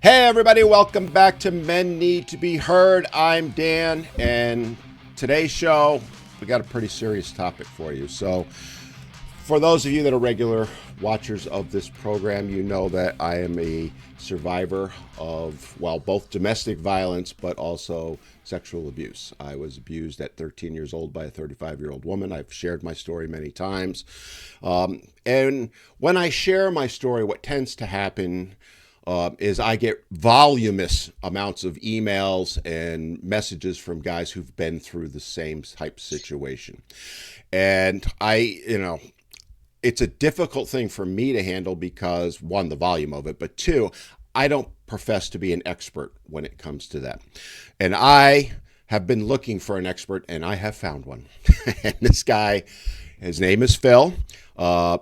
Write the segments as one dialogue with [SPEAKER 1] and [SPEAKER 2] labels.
[SPEAKER 1] Hey everybody, welcome back to Men Need to Be Heard. I'm Dan, and today's show, we got a pretty serious topic for you. So, for those of you that are regular watchers of this program, you know that I am a survivor of, well, both domestic violence, but also sexual abuse. I was abused at 13 years old by a 35-year-old woman. I've shared my story many times. And when I share my story, what tends to happen is I get voluminous amounts of emails and messages from guys who've been through the same type situation. And it's a difficult thing for me to handle because, one, the volume of it, but two, I don't profess to be an expert when it comes to that. And I have been looking for an expert, and I have found one. And this guy, his name is Phil.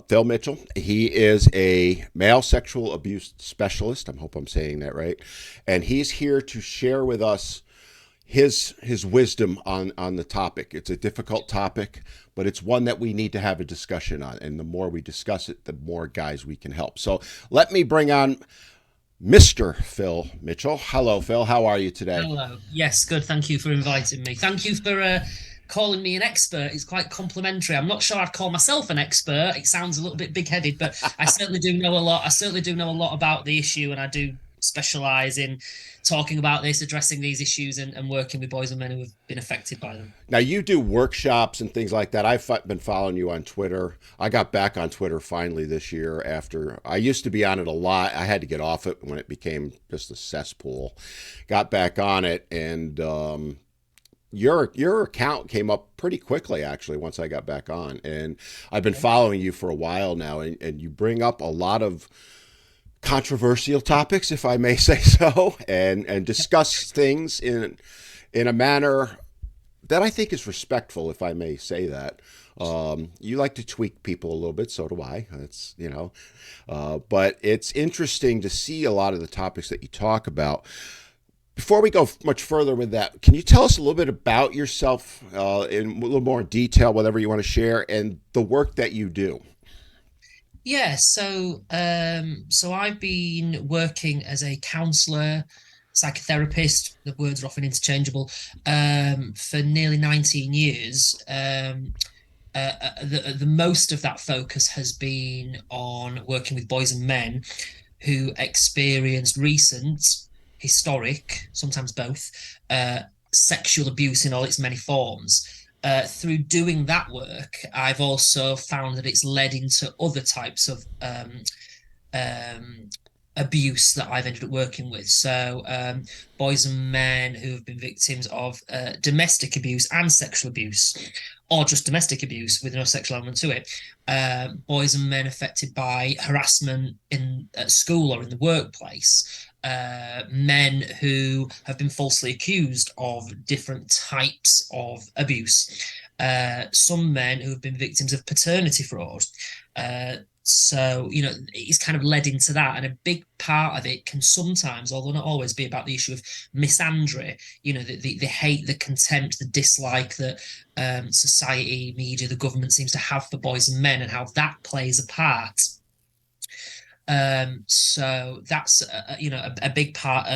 [SPEAKER 1] Phil Mitchell. He is a male sexual abuse specialist. I hope I'm saying that right. And he's here to share with us his wisdom on the topic. It's a difficult topic, but it's one that we need to have a discussion on. And the more we discuss it, the more guys we can help. So let me bring on Mr. Phil Mitchell. Hello, Phil. How are you today?
[SPEAKER 2] Hello. Yes, good. Thank you for inviting me. Thank you for calling me an expert. It's quite complimentary. I'm not sure I'd call myself an expert. It sounds a little bit big-headed, but I certainly do know a lot. I certainly do know a lot about the issue, and I do specialize in talking about this, addressing these issues, and working with boys and men who have been affected by them.
[SPEAKER 1] Now, you do workshops and things like that. I've been following you on Twitter. I got back on Twitter finally this year after I used to be on it a lot. I had to get off it when it became just a cesspool. Got back on it, and your account came up pretty quickly, actually, once I got back on. And I've been following you for a while now, and you bring up a lot of controversial topics, if I may say so, and discuss things in a manner that I think is respectful, if I may say that. You like to tweak people a little bit, so do I. It's but it's interesting to see a lot of the topics that you talk about. Before we go much further with that, can you tell us a little bit about yourself in a little more detail, whatever you want to share, and the work that you do?
[SPEAKER 2] Yeah, so I've been working as a counselor, psychotherapist, the words are often interchangeable, for nearly 19 years. The most of that focus has been on working with boys and men who experienced recent, historic, sometimes both, sexual abuse in all its many forms. Through doing that work, I've also found that it's led into other types of um, abuse that I've ended up working with. So, boys and men who have been victims of domestic abuse and sexual abuse, or just domestic abuse with no sexual element to it. Boys and men affected by harassment in at school or in the workplace. Men who have been falsely accused of different types of abuse. Some men who have been victims of paternity fraud. So, it's kind of led into that. And a big part of it can sometimes, although not always, be about the issue of misandry, the hate, the contempt, the dislike that society, media, the government seems to have for boys and men, and how that plays a part. So that's a big part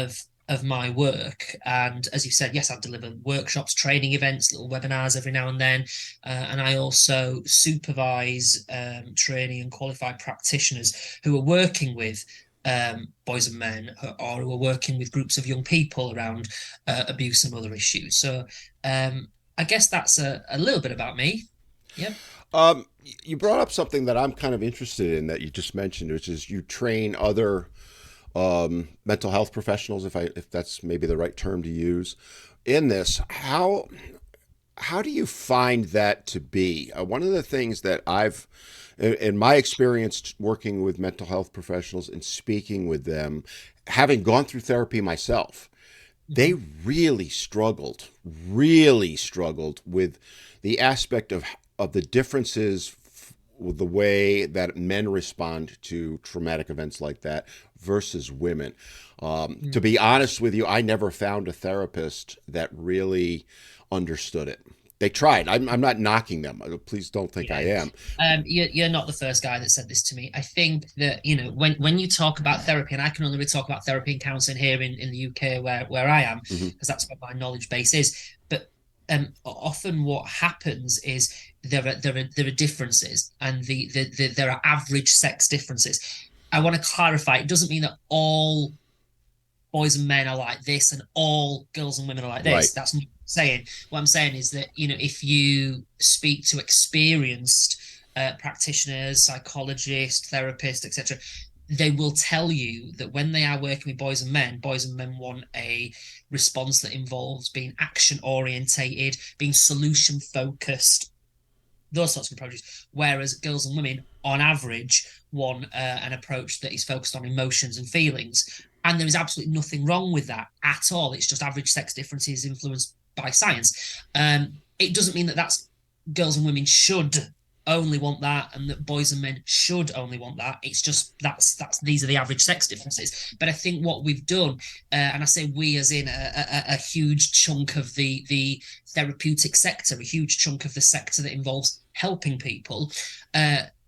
[SPEAKER 2] of my work. And as you said, yes, I've delivered workshops, training events, little webinars every now and then. And I also supervise training and qualified practitioners who are working with boys and men, or who are working with groups of young people around abuse and other issues. So I guess that's a little bit about me. Yep.
[SPEAKER 1] You brought up something that I'm kind of interested in that you just mentioned, which is you train other mental health professionals, if that's maybe the right term to use, in this. How do you find that to be? One of the things that in my experience working with mental health professionals and speaking with them, having gone through therapy myself, they
[SPEAKER 2] Mhm.
[SPEAKER 1] really struggled with the aspect of the differences with the way that men respond to traumatic events like that versus women. To
[SPEAKER 2] Mm.
[SPEAKER 1] be honest with you, I never found a therapist that really understood it. They tried. I'm not knocking them. Please don't think I
[SPEAKER 2] Yeah.
[SPEAKER 1] am.
[SPEAKER 2] You're not the first guy that said this to me. I think that, you know, when you talk about therapy, and I can only really talk about therapy and counseling here in the UK where I am,
[SPEAKER 1] Hmm.
[SPEAKER 2] because that's what my knowledge base is. But often what happens is there are differences, and there are average sex differences. I want to clarify, it doesn't mean that all boys and men are like this and all girls and women are like
[SPEAKER 1] Right.
[SPEAKER 2] this. That's not what I'm saying. What I'm saying is that, you know, if you speak to experienced practitioners, psychologists, therapists, etc., they will tell you that when they are working with boys and men want a response that involves being action orientated, being solution focused, those sorts of approaches. Whereas girls and women, on average, want an approach that is focused on emotions and feelings. And there is absolutely nothing wrong with that at all. It's just average sex differences influenced by science. It doesn't mean that that's girls and women should only want that, and that boys and men should only want that. It's just that's these are the average sex differences. But I think what we've done, and I say we as in a huge chunk of the therapeutic sector, a huge chunk of the sector that involves helping people,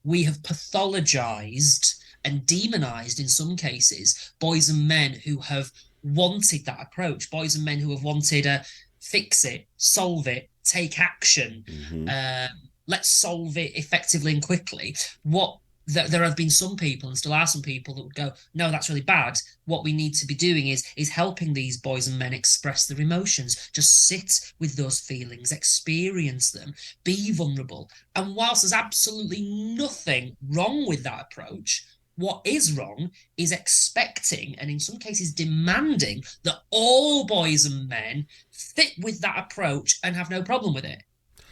[SPEAKER 2] we have pathologized and demonized in some cases boys and men who have wanted that approach, boys and men who have wanted a fix it, solve it, take action,
[SPEAKER 1] Hmm.
[SPEAKER 2] uh, let's solve it effectively and quickly. What there have been some people, and still are some people, that would go, no, that's really bad. What we need to be doing is helping these boys and men express their emotions. Just sit with those feelings, experience them, be vulnerable. And whilst there's absolutely nothing wrong with that approach, what is wrong is expecting, and in some cases demanding, that all boys and men fit with that approach and have no problem with it.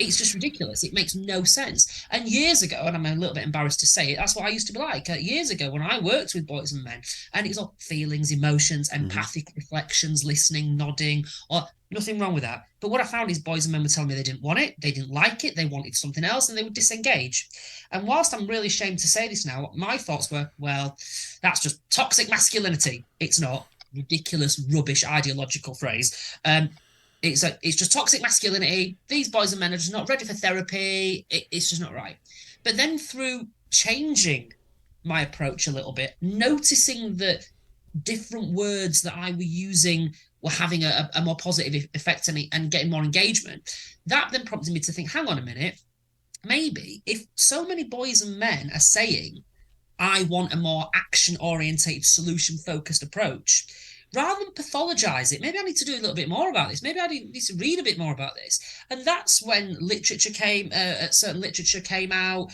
[SPEAKER 2] It's just ridiculous. It makes no sense. And years ago, and I'm a little bit embarrassed to say it, that's what I used to be like. Years ago, when I worked with boys and men, and it was all feelings, emotions,
[SPEAKER 1] Hmm.
[SPEAKER 2] empathic reflections, listening, nodding, or nothing wrong with that. But what I found is boys and men were telling me they didn't want it, they didn't like it, they wanted something else, and they would disengage. And whilst I'm really ashamed to say this now, my thoughts were, well, that's just toxic masculinity. It's not. Ridiculous, rubbish, ideological phrase. It's just toxic masculinity. These boys and men are just not ready for therapy. It's just not right. But then through changing my approach a little bit, noticing that different words that I were using were having a more positive effect on me and getting more engagement, that then prompted me to think, hang on a minute, maybe if so many boys and men are saying I want a more action orientated, solution focused approach. Rather than pathologize it, maybe I need to do a little bit more about this. Maybe I need to read a bit more about this. And that's when certain literature came out,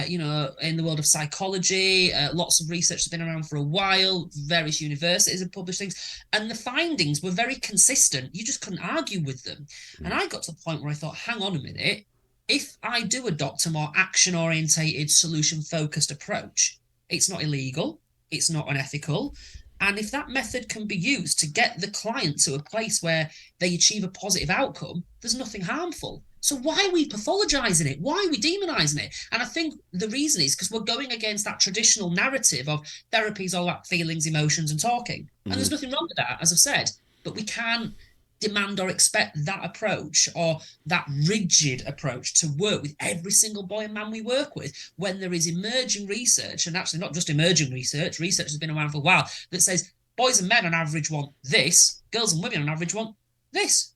[SPEAKER 2] you know, in the world of psychology. Lots of research has been around for a while. Various universities have published things. And the findings were very consistent. You just couldn't argue with them. And I got to the point where I thought, hang on a minute. If I do adopt a more action orientated, solution focused approach, it's not illegal, it's not unethical. And if that method can be used to get the client to a place where they achieve a positive outcome, there's nothing harmful. So why are we pathologizing it? Why are we demonizing it? And I think the reason is because we're going against that traditional narrative of therapy is all about feelings, emotions, and talking. And
[SPEAKER 1] Hmm.
[SPEAKER 2] there's nothing wrong with that, as I've said. But we can't demand or expect that approach or that rigid approach to work with every single boy and man we work with when there is emerging research, and actually not just emerging research, research has been around for a while, that says boys and men on average want this, girls and women on average want this.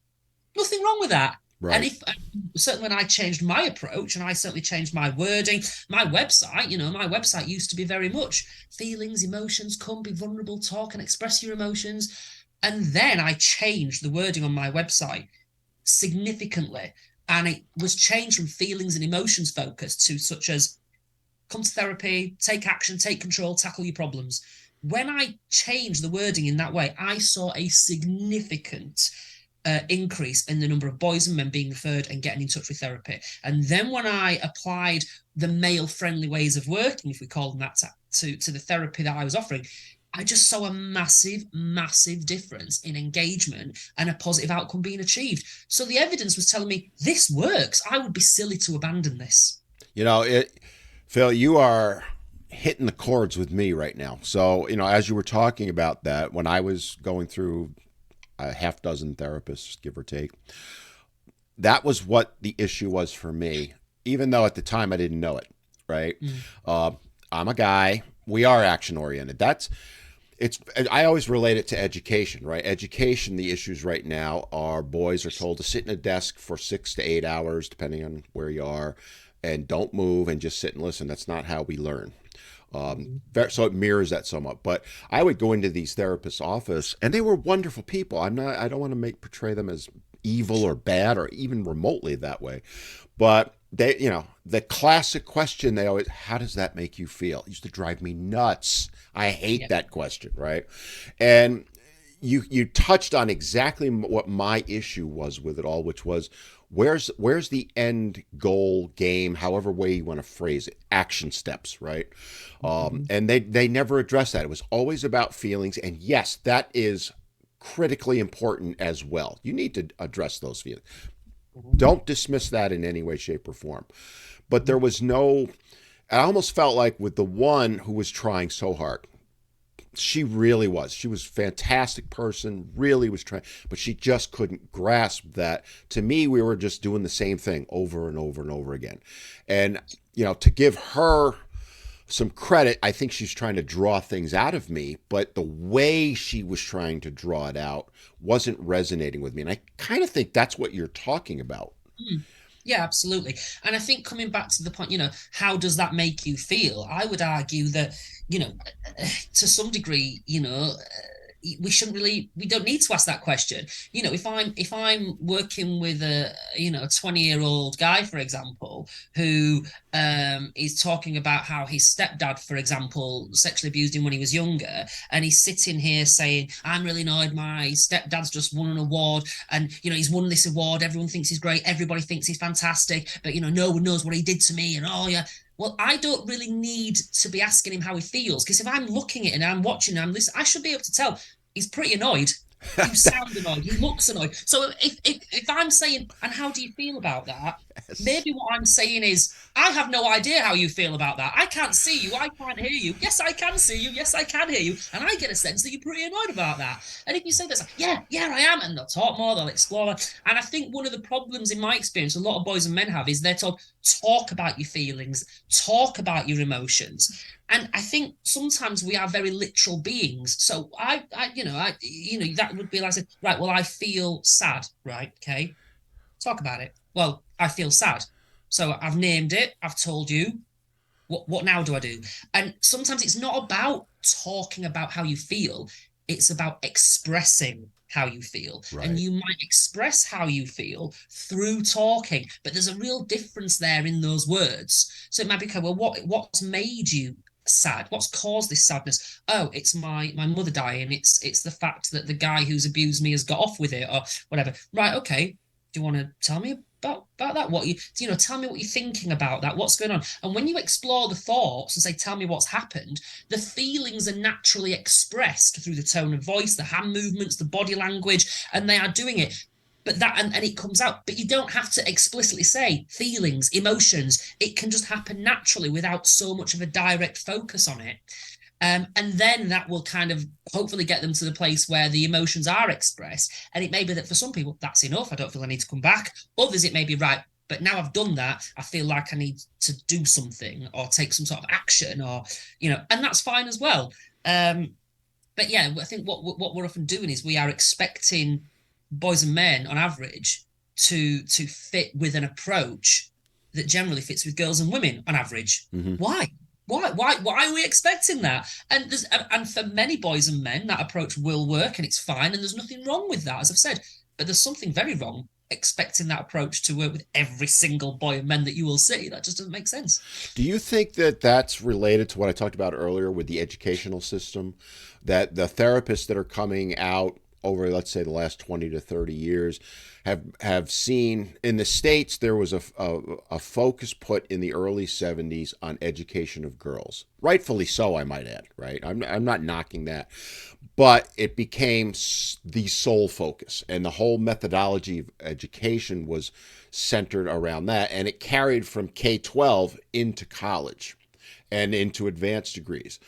[SPEAKER 2] Nothing wrong with that. And
[SPEAKER 1] Right.
[SPEAKER 2] if certainly when I changed my approach and I certainly changed my wording, my website, you know, my website used to be very much feelings, emotions, come be vulnerable, talk and express your emotions. And then I changed the wording on my website significantly. And it was changed from feelings and emotions focused to such as come to therapy, take action, take control, tackle your problems. When I changed the wording in that way, I saw a significant increase in the number of boys and men being referred and getting in touch with therapy. And then when I applied the male friendly ways of working, if we call them that, to the therapy that I was offering, I just saw a massive, massive difference in engagement and a positive outcome being achieved. So the evidence was telling me this works. I would be silly to abandon this.
[SPEAKER 1] You know, Phil, you are hitting the chords with me right now. So, as you were talking about that, when I was going through a half dozen therapists, give or take, That was what the issue was for me, even though at the time I didn't know it, right?
[SPEAKER 2] Mm.
[SPEAKER 1] Uh, I'm a guy. We are action oriented. I always relate it to education, right? Education, the issues right now are boys are told to sit in a desk for 6 to 8 hours, depending on where you are, and don't move and just sit and listen. That's not how we learn.
[SPEAKER 2] Mhm.
[SPEAKER 1] So it mirrors that somewhat. But I would go into these therapists' office, and they were wonderful people. I don't want to portray them as evil or bad or even remotely that way. But the classic question they always, how does that make you feel? It used to drive me nuts. I hate
[SPEAKER 2] Yeah.
[SPEAKER 1] that question, right? And you touched on exactly what my issue was with it all, which was where's the end goal game, however way you want to phrase it, action steps, right?
[SPEAKER 2] Mhm.
[SPEAKER 1] And they never addressed that. It was always about feelings, and yes, that is critically important as well. You need to address those feelings.
[SPEAKER 2] Mhm.
[SPEAKER 1] Don't dismiss that in any way, shape, or form. But there
[SPEAKER 2] Mhm.
[SPEAKER 1] was no. I almost felt like with the one who was trying so hard, she really was. She was a fantastic person, really was trying, but she just couldn't grasp that. To me, we were just doing the same thing over and over and over again. And, to give her some credit, I think she's trying to draw things out of me, but the way she was trying to draw it out wasn't resonating with me. And I kind of think that's what you're talking about.
[SPEAKER 2] Mm. Yeah, absolutely. And I think coming back to the point, how does that make you feel? I would argue that, you know, to some degree, we don't need to ask that question. If I'm working with a 20-year-old guy, for example, who is talking about how his stepdad, for example, sexually abused him when he was younger, and he's sitting here saying, I'm really annoyed, my stepdad's just won an award, and he's won this award, everyone thinks he's great, everybody thinks he's fantastic, but no one knows what he did to me, and oh yeah. Well, I don't really need to be asking him how he feels, because if I'm looking at it and I'm watching and I'm listening, I should be able to tell he's pretty annoyed. You sound annoyed. He looks annoyed. So if I'm saying, and how do you feel about that?
[SPEAKER 1] Yes.
[SPEAKER 2] Maybe what I'm saying is, I have no idea how you feel about that. I can't see you. I can't hear you. Yes, I can see you. Yes, I can hear you. And I get a sense that you're pretty annoyed about that. And if you say this, like, yeah, I am, and they'll talk more, they'll explore. And I think one of the problems in my experience, a lot of boys and men have, is they're told, talk about your feelings, talk about your emotions. And I think sometimes we are very literal beings. So that would be like, right, well, I feel sad, right? Okay, talk about it. Well, I feel sad. So I've named it, I've told you. What now do I do? And sometimes it's not about talking about how you feel, it's about expressing how you feel. And
[SPEAKER 1] Right.
[SPEAKER 2] you might express how you feel through talking, but there's a real difference there in those words. So it might be, okay, well, what's made you sad? What's caused this sadness? Oh, it's my mother dying. It's the fact that the guy who's abused me has got off with it, or whatever. Right, okay. Do you want to tell me about that? Tell me what you're thinking about that. What's going on? And when you explore the thoughts and say, tell me what's happened, the feelings are naturally expressed through the tone of voice, the hand movements, the body language, and they are doing it. But and it comes out, but you don't have to explicitly say feelings, emotions. It can just happen naturally without so much of a direct focus on it. And then that will kind of hopefully get them to the place where the emotions are expressed. And it may be that for some people, that's enough. I don't feel I need to come back. Others, it may be right. But now I've done that, I feel like I need to do something or take some sort of action, and that's fine as well. But yeah, I think what we're often doing is we are expecting boys and men on average to fit with an approach that generally fits with girls and women on average.
[SPEAKER 1] Mm-hmm.
[SPEAKER 2] Why? Why are we expecting that? And for many boys and men, that approach will work and it's fine, and there's nothing wrong with that, as I've said. But there's something very wrong expecting that approach to work with every single boy and men that you will see. That just doesn't make sense.
[SPEAKER 1] Do you think that that's related to what I talked about earlier with the educational system? That the therapists that are coming out over, let's say, the last 20 to 30 years have seen in the States, there was a focus put in the early 70s on education of girls. Rightfully so, I might add, right? I'm not knocking that. But it became the sole focus, and the whole methodology of education was centered around that, and it carried from K-12 into college and into advanced degrees.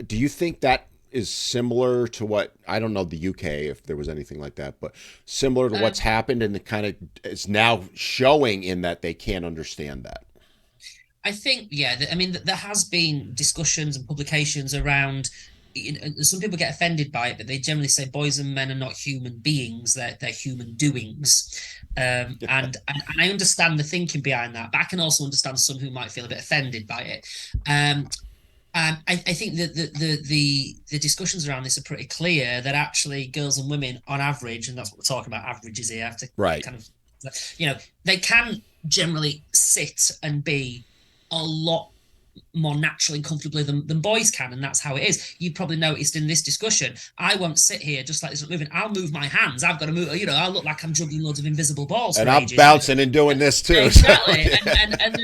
[SPEAKER 1] Do you think that is similar to what, I don't know the UK if there was anything like that, but similar to what's happened, and it kind of is now showing in that they can't understand that.
[SPEAKER 2] I think, yeah, I mean, there has been discussions and publications around. Some people get offended by it, but they generally say boys and men are not human beings; they're human doings. And I understand the thinking behind that, but I can also understand some who might feel a bit offended by it. I think that the discussions around this are pretty clear that actually girls and women, on average, and that's what we're talking about, averages here. I have to
[SPEAKER 1] Right.
[SPEAKER 2] kind of, they can generally sit and be a lot more naturally and comfortably than boys can, and that's how it is. You probably noticed in this discussion, I won't sit here just like this, not moving. I'll move my hands. I've got to move. I'll look like I'm juggling loads of invisible balls
[SPEAKER 1] And
[SPEAKER 2] for
[SPEAKER 1] I'm
[SPEAKER 2] ages.
[SPEAKER 1] bouncing and doing this too.
[SPEAKER 2] Exactly,
[SPEAKER 1] So, yeah.
[SPEAKER 2] and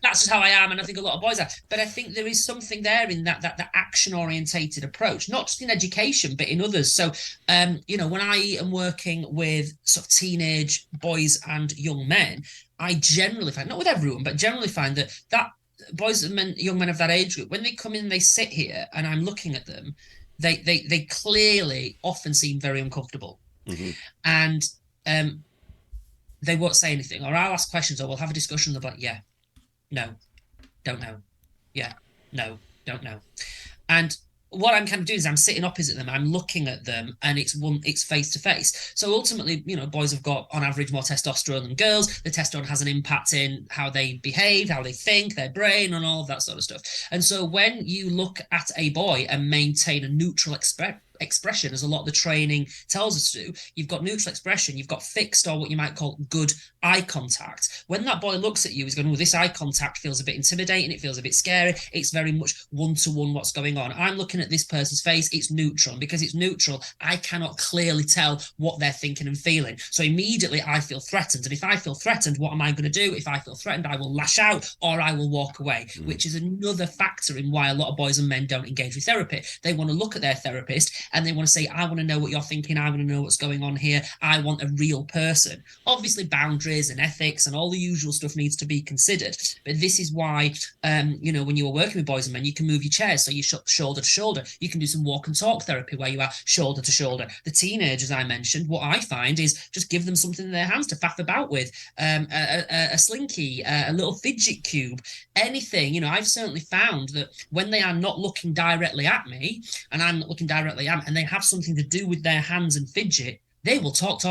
[SPEAKER 2] that's just how I am, and I think a lot of boys are. But I think there is something there in that action orientated approach, not just in education but in others. So, when I am working with sort of teenage boys and young men, I generally find, not with everyone, but generally find that boys and men, young men of that age group, when they come in, they sit here, and I'm looking at them. They clearly often seem very uncomfortable, and they won't say anything, or I'll ask questions, or we'll have a discussion. They'll be like, "Yeah, no, don't know. Yeah, no, don't know." And what I'm kind of doing is I'm sitting opposite them, I'm looking at them, and it's face to face. So ultimately, boys have got on average more testosterone than girls. The testosterone has an impact in how they behave, how they think, their brain, and all of that sort of stuff. And so when you look at a boy and maintain a neutral expression, as a lot of the training tells us to do, you've got neutral expression, you've got fixed, or what you might call good eye contact. When that boy looks at you, he's going, "Oh, this eye contact feels a bit intimidating, it feels a bit scary, it's very much one-to-one what's going on. I'm looking at this person's face, it's neutral, and because it's neutral, I cannot clearly tell what they're thinking and feeling. So immediately I feel threatened, and if I feel threatened, what am I going to do? If I feel threatened, I will lash out or I will walk away, which is another factor in why a lot of boys and men don't engage with therapy. They want to look at their therapist and they want to say, "I want to know what you're thinking, I want to know what's going on here, I want a real person." Obviously boundaries and ethics and all the usual stuff needs to be considered, but this is why when you are working with boys and men, you can move your chairs so you're shoulder to shoulder. You can do some walk and talk therapy where you are shoulder to shoulder. The teenagers I mentioned, what I find is just give them something in their hands to faff about with, a slinky, a little fidget cube, anything. I've certainly found that when they are not looking directly at me and I'm not looking directly at them, and they have something to do with their hands and fidget, they will talk.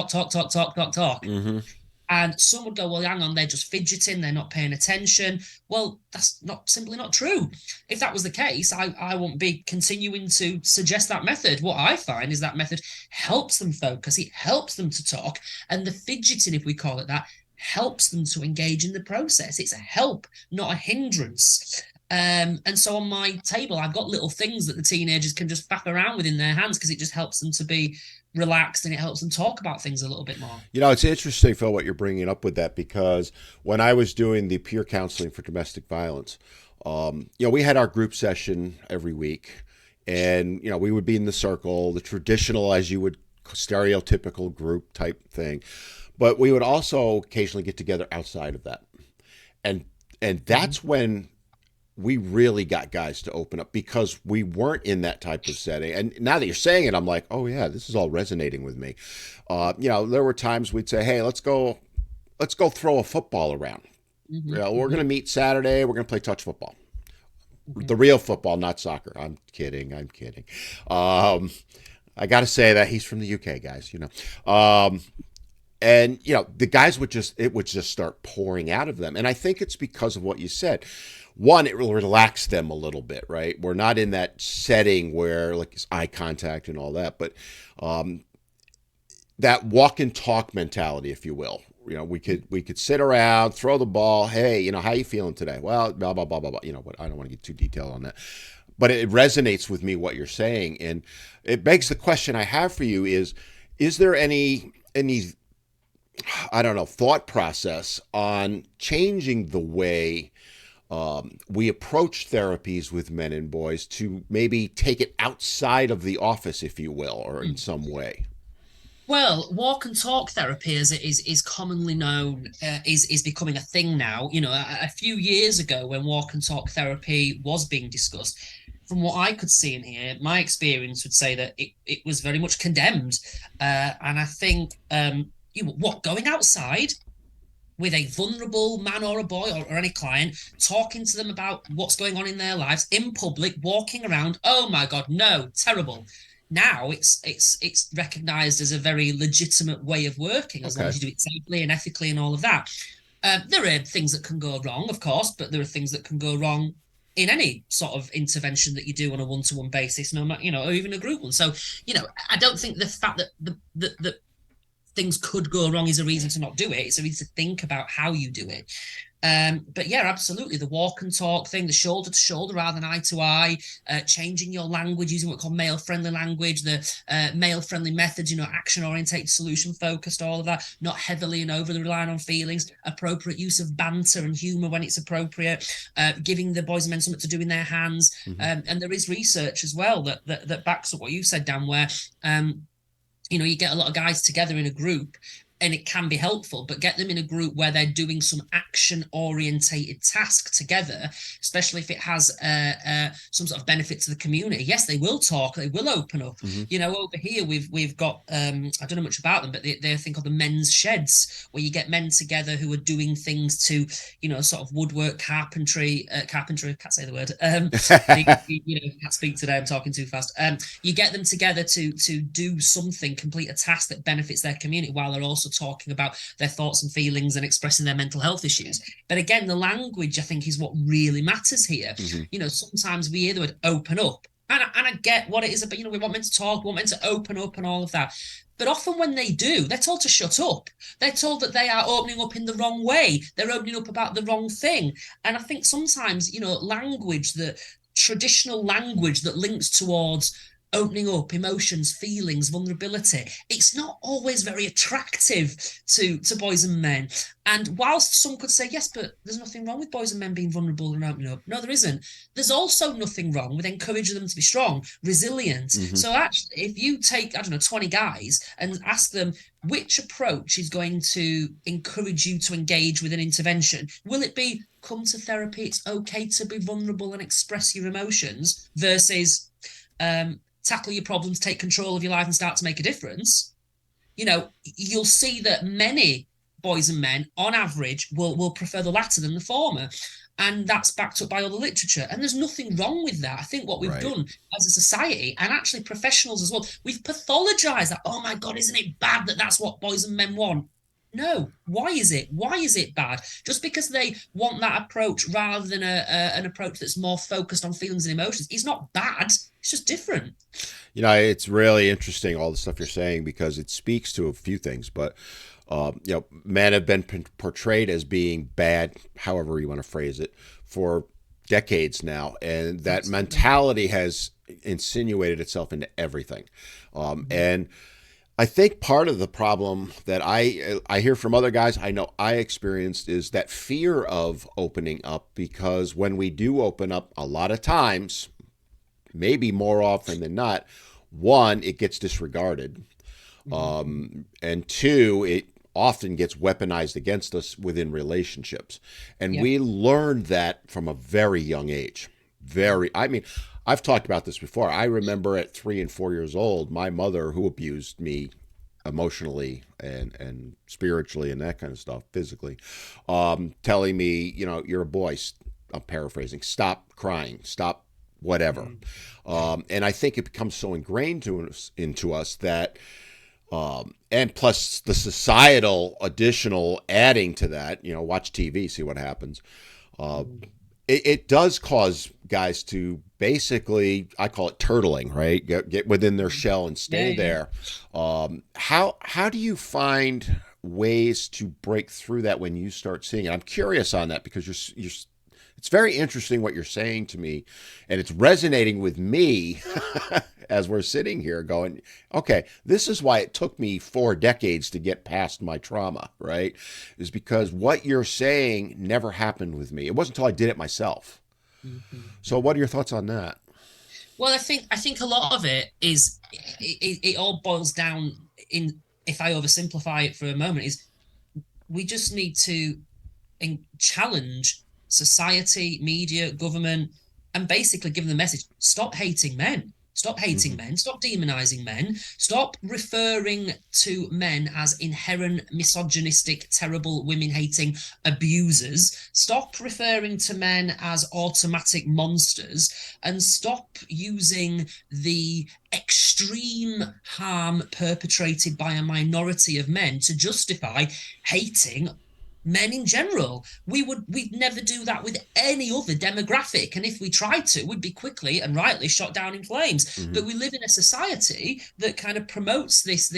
[SPEAKER 2] And some would go, "Well, hang on, they're just fidgeting, they're not paying attention." Well, that's simply not true. If that was the case, I won't be continuing to suggest that method. What I find is that method helps them focus, it helps them to talk, and the fidgeting, if we call it that, helps them to engage in the process. It's a help, not a hindrance. And so on my table, I've got little things that the teenagers can just faff around with in their hands because it just helps them to be relaxed and it helps them talk about things a little bit more.
[SPEAKER 1] It's interesting, Phil, what you're bringing up with that, because when I was doing the peer counseling for domestic violence, we had our group session every week, and we would be in the circle, the traditional, as you would, stereotypical group type thing, but we would also occasionally get together outside of that, and that's when we really got guys to open up, because we weren't in that type of setting. And now that you're saying it, I'm like, oh yeah, this is all resonating with me. There were times we'd say, "Hey, let's go throw a football around. We're going to meet Saturday. We're going to play touch football, the real football, not soccer." I'm kidding. I got to say that he's from the UK, guys, and the guys would just start pouring out of them. And I think it's because of what you said. One, it will relax them a little bit, right? We're not in that setting where like it's eye contact and all that, but that walk and talk mentality, if you will. We could sit around, throw the ball. "Hey, how you feeling today?" "Well, blah blah blah blah blah." But I don't want to get too detailed on that. But it resonates with me what you're saying, and it begs the question I have for you: is there any I don't know, thought process on changing the way we approach therapies with men and boys to maybe take it outside of the office, if you will, or in some way?
[SPEAKER 2] Well, walk and talk therapy, as it is commonly known, is becoming a thing now. A few years ago, when walk and talk therapy was being discussed, from what I could see in here, my experience would say that it was very much condemned. And I think, what, going outside with a vulnerable man or a boy or any client, talking to them about what's going on in their lives in public, walking around. Oh my God, no, terrible. Now it's recognized as a very legitimate way of working as long
[SPEAKER 1] Okay.
[SPEAKER 2] as you do it safely and ethically and all of that. There are things that can go wrong, of course, but there are things that can go wrong in any sort of intervention that you do on a one-to-one basis, no matter, or even a group one. So, I don't think the fact that the things could go wrong is a reason to not do it. It's a reason to think about how you do it. But yeah, absolutely. The walk and talk thing, the shoulder to shoulder rather than eye to eye, changing your language, using what we call male friendly language, the male friendly methods, action orientated, solution focused, all of that, not heavily and overly relying on feelings, appropriate use of banter and humor when it's appropriate, giving the boys and men something to do in their hands.
[SPEAKER 1] Mm-hmm.
[SPEAKER 2] And there is research as well that backs up what you said, Dan, where you get a lot of guys together in a group and it can be helpful, but get them in a group where they're doing some action orientated task together, especially if it has some sort of benefit to the community. Yes, they will talk, they will open up.
[SPEAKER 1] Mm-hmm.
[SPEAKER 2] Over here we've got I don't know much about them, but they're a thing called the men's sheds, where you get men together who are doing things to sort of woodwork, carpentry, I can't say the word, can't speak today, I'm talking too fast. You get them together to do something, complete a task that benefits their community, while they're also talking about their thoughts and feelings and expressing their mental health issues. But again, the language, I think, is what really matters here.
[SPEAKER 1] Mm-hmm.
[SPEAKER 2] Sometimes we hear the word open up, and I get what it is, but we want men to talk, we want men to open up and all of that. But often when they do, they're told to shut up. They're told that they are opening up in the wrong way. They're opening up about the wrong thing. And I think sometimes, language, the traditional language that links towards opening up emotions, feelings, vulnerability, it's not always very attractive to boys and men. And whilst some could say, yes, but there's nothing wrong with boys and men being vulnerable and opening up, no, there isn't. There's also nothing wrong with encouraging them to be strong, resilient.
[SPEAKER 1] Mm-hmm.
[SPEAKER 2] So actually, if you take, 20 guys and ask them which approach is going to encourage you to engage with an intervention, will it be come to therapy, it's okay to be vulnerable and express your emotions, versus tackle your problems, take control of your life and start to make a difference? You'll see that many boys and men on average will prefer the latter than the former. And that's backed up by all the literature. And there's nothing wrong with that. I think what we've done as a society, and actually professionals as well, we've pathologized that. Oh my God, isn't it bad that that's what boys and men want? No. Why is it? Why is it bad? Just because they want that approach rather than an approach that's more focused on feelings and emotions, it's not bad. It's just different.
[SPEAKER 1] It's really interesting, all the stuff you're saying, because it speaks to a few things. But men have been portrayed as being bad, however you want to phrase it, for decades now, and that mentality has insinuated itself into everything. And I think part of the problem that I hear from other guys, I know I experienced, is that fear of opening up, because when we do open up, a lot of times, maybe more often than not, one, it gets disregarded. And two, it often gets weaponized against us within relationships. And we learned that from a very young age. I've talked about this before. I remember at 3 and 4 years old, my mother, who abused me emotionally and spiritually and that kind of stuff, physically, telling me, you're a boy. I'm paraphrasing. Stop crying. Stop whatever. And I think it becomes so ingrained into us that, and plus the societal additional adding to that, watch TV, see what happens. It does cause guys to basically, I call it turtling, right? Get within their shell and stay there. How do you find ways to break through that when you start seeing it? I'm curious on that, because it's very interesting what you're saying to me, and it's resonating with me as we're sitting here going, okay, this is why it took me 4 decades to get past my trauma, right? Is because what you're saying never happened with me. It wasn't until I did it myself. So what are your thoughts on that?
[SPEAKER 2] Well, I think a lot of it is, it all boils down in, if I oversimplify it for a moment, is we just need to challenge society, media, government, and basically give them the message: stop hating men. Stop hating men. Stop demonizing men. Stop referring to men as inherent misogynistic, terrible, women hating abusers. Stop referring to men as automatic monsters, and stop using the extreme harm perpetrated by a minority of men to justify hating men in general. We'd never do that with any other demographic, and if we tried to, we'd be quickly and rightly shot down in flames. But we live in a society that kind of promotes this